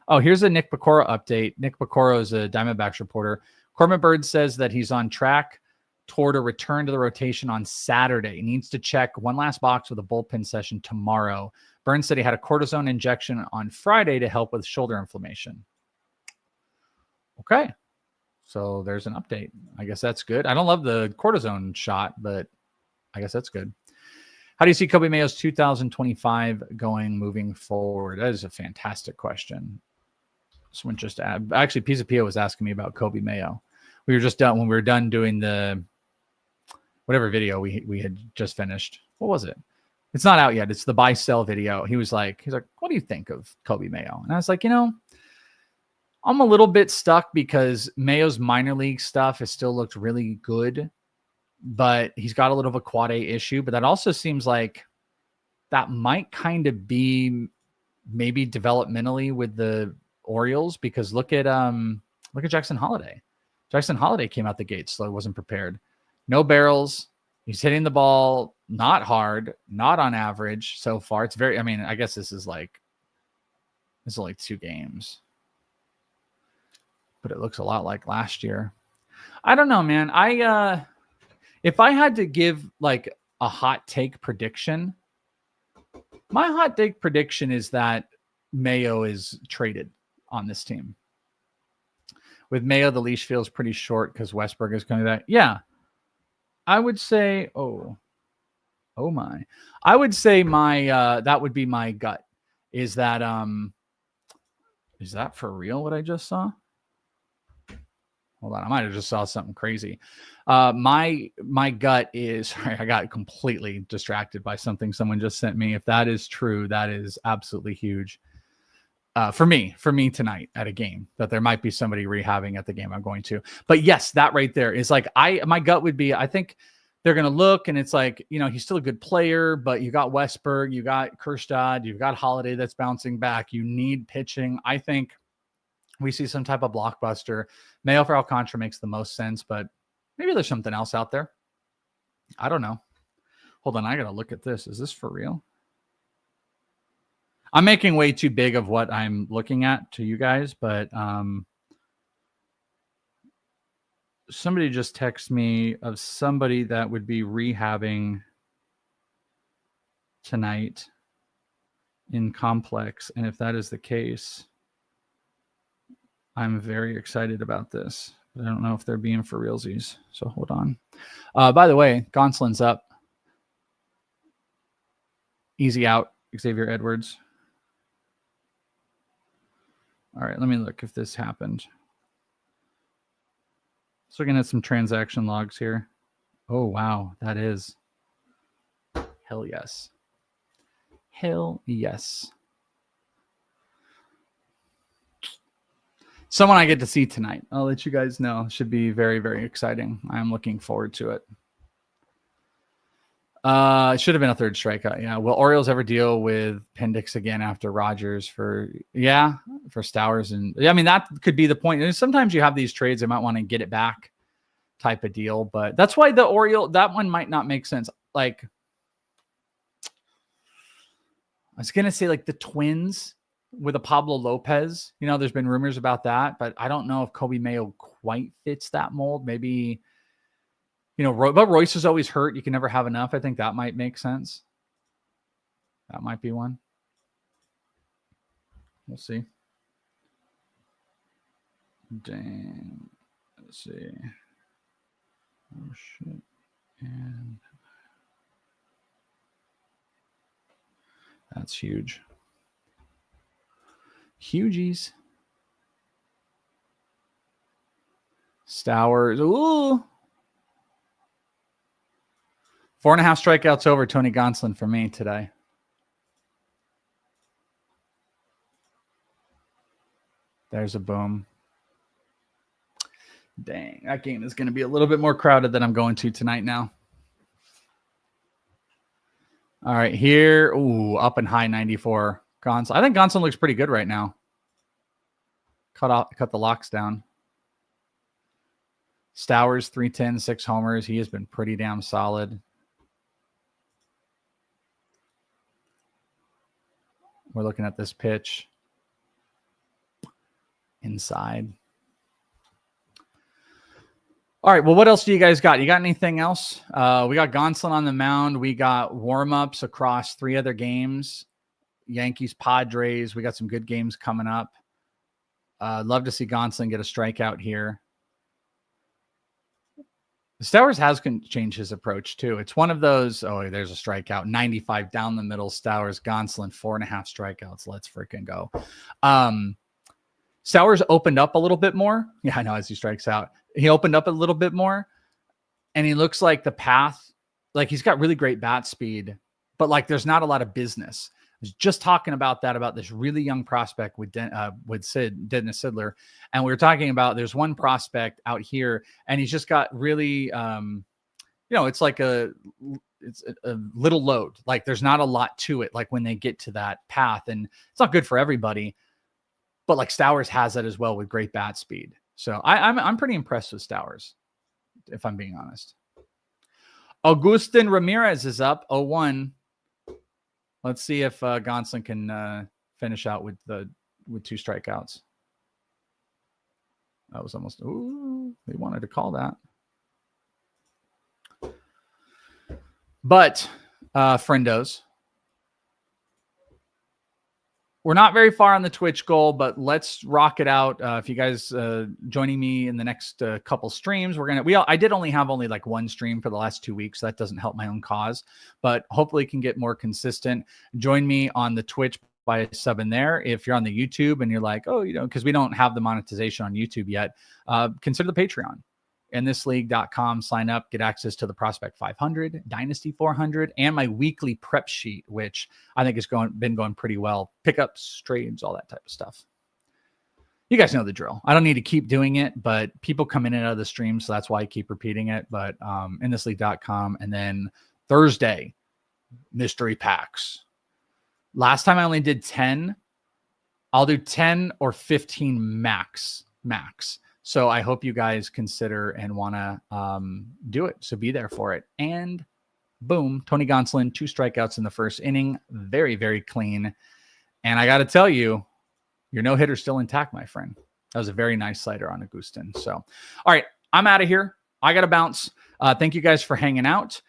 Oh, here's a Nick Pecora update. Nick Pecora is a Diamondbacks reporter. Corbin Bird says that he's on track toward a return to the rotation on Saturday. He needs to check one last box with a bullpen session tomorrow. Burns said he had a cortisone injection on Friday to help with shoulder inflammation. Okay. So there's an update. I guess that's good. I don't love the cortisone shot, but I guess that's good. How do you see Kobe Mayo's 2025 going moving forward? That is a fantastic question. Someone just actually, Pizza Pia was asking me about Kobe Mayo. We were just done when we were done doing the whatever video we had just finished. What was it? It's not out yet. It's the buy sell video. He's like, what do you think of Kobe Mayo? And I was like, I'm a little bit stuck because Mayo's minor league stuff has still looked really good, but he's got a little of a quad A issue. But that also seems like that might kind of be maybe developmentally with the Orioles, because look at Jackson Holiday. Jackson Holiday came out the gate slow, wasn't prepared. No barrels. He's hitting the ball not hard, not on average so far. It's very, I mean, I guess this is like 2 games. But it looks a lot like last year. I don't know, man. If I had to give like a hot take prediction, my hot take prediction is that Mayo is traded on this team. With Mayo, the leash feels pretty short because Westberg is coming back. Yeah. I would say, oh my. I would say that would be my gut. Is that for real what I just saw? Hold on, I might have just saw something crazy. My gut is, sorry, I got completely distracted by something someone just sent me. If that is true, that is absolutely huge. For me tonight at a game, that there might be somebody rehabbing at the game I'm going to. But yes, that right there is like, my gut would be, I think they're going to look and it's like, he's still a good player, but you got Westberg, you got Kerstad, you've got Holiday that's bouncing back. You need pitching. I think we see some type of blockbuster. Mayo for Alcantara makes the most sense, but maybe there's something else out there. I don't know. Hold on, I got to look at this. Is this for real? I'm making way too big of what I'm looking at to you guys, but somebody just texted me of somebody that would be rehabbing tonight in Complex. And if that is the case, I'm very excited about this. I don't know if they're being for realsies. So hold on. By the way, Gonsolin's up. Easy out, Xavier Edwards. All right, let me look if this happened. So looking at some transaction logs here. Oh, wow, that is. Hell yes. Hell yes. Someone I get to see tonight. I'll let you guys know. Should be very, very exciting. I'm looking forward to it. It should have been a third strikeout. Yeah. Will Orioles ever deal with Pendix again after Rogers for Stowers? And I mean, that could be the point. And sometimes you have these trades, they might want to get it back type of deal, but that's why the that one might not make sense. Like, I was going to say like the Twins with a Pablo Lopez, there's been rumors about that, but I don't know if Kobe Mayo quite fits that mold. Maybe, but Royce is always hurt. You can never have enough. I think that might make sense. That might be one. We'll see. Dang. Let's see. Oh, shit. And that's huge. Hugies. Stowers. Ooh. 4.5 strikeouts over Tony Gonsolin for me today. There's a boom. Dang, that game is going to be a little bit more crowded than I'm going to tonight now. All right, here. Ooh, up and high 94. Gonsolin. I think Gonsolin looks pretty good right now. Cut the locks down. Stowers, 310, 6 homers. He has been pretty damn solid. We're looking at this pitch. Inside. All right, well, what else do you guys got? You got anything else? We got Gonsolin on the mound. We got warm-ups across 3 other games. Yankees, Padres. We got some good games coming up. Love to see Gonsolin get a strikeout here. Stowers has changed his approach too. It's one of those, oh, there's a strikeout. 95 down the middle. Stowers, Gonsolin, 4.5 strikeouts. Let's freaking go. Stowers opened up a little bit more. Yeah, I know, as he strikes out. He opened up a little bit more, and he looks like the path, like he's got really great bat speed, but like there's not a lot of business. was just talking about this really young prospect with Dennis Sidler. And we were talking about, there's one prospect out here and he's just got really, it's like it's a little load. Like there's not a lot to it. Like when they get to that path, and it's not good for everybody, but like Stowers has that as well with great bat speed. So I'm pretty impressed with Stowers, if I'm being honest. Augustin Ramirez is up 0-1. Let's see if Gonsolin can finish out with 2 strikeouts. That was almost, they wanted to call that. But, friendos, we're not very far on the Twitch goal, but let's rock it out. If you guys joining me in the next couple streams, I did only have like one stream for the last 2 weeks. So that doesn't help my own cause, but hopefully can get more consistent. Join me on the Twitch by subbing there. If you're on the YouTube and you're like, because we don't have the monetization on YouTube yet, consider the Patreon. InThisLeague.com, sign up, get access to the Prospect 500, Dynasty 400, and my weekly prep sheet, which I think has been going pretty well. Pickups, trades, all that type of stuff. You guys know the drill. I don't need to keep doing it, but people come in and out of the stream, so that's why I keep repeating it. But InThisLeague.com, and then Thursday, mystery packs. Last time I only did 10. I'll do 10 or 15 max. So I hope you guys consider and want to do it. So be there for it. And boom, Tony Gonsolin, 2 strikeouts in the first inning. Very, very clean. And I got to tell you, your no-hitter's still intact, my friend. That was a very nice slider on Augustin. So, all right, I'm out of here. I got to bounce. Thank you guys for hanging out.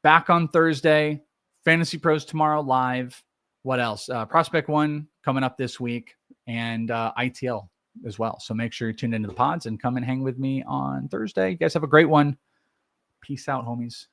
Back on Thursday. Fantasy Pros tomorrow live. What else? Prospect 1 coming up this week. And ITL as well. So make sure you tune into the pods and come and hang with me on Thursday. You guys have a great one. Peace out, homies.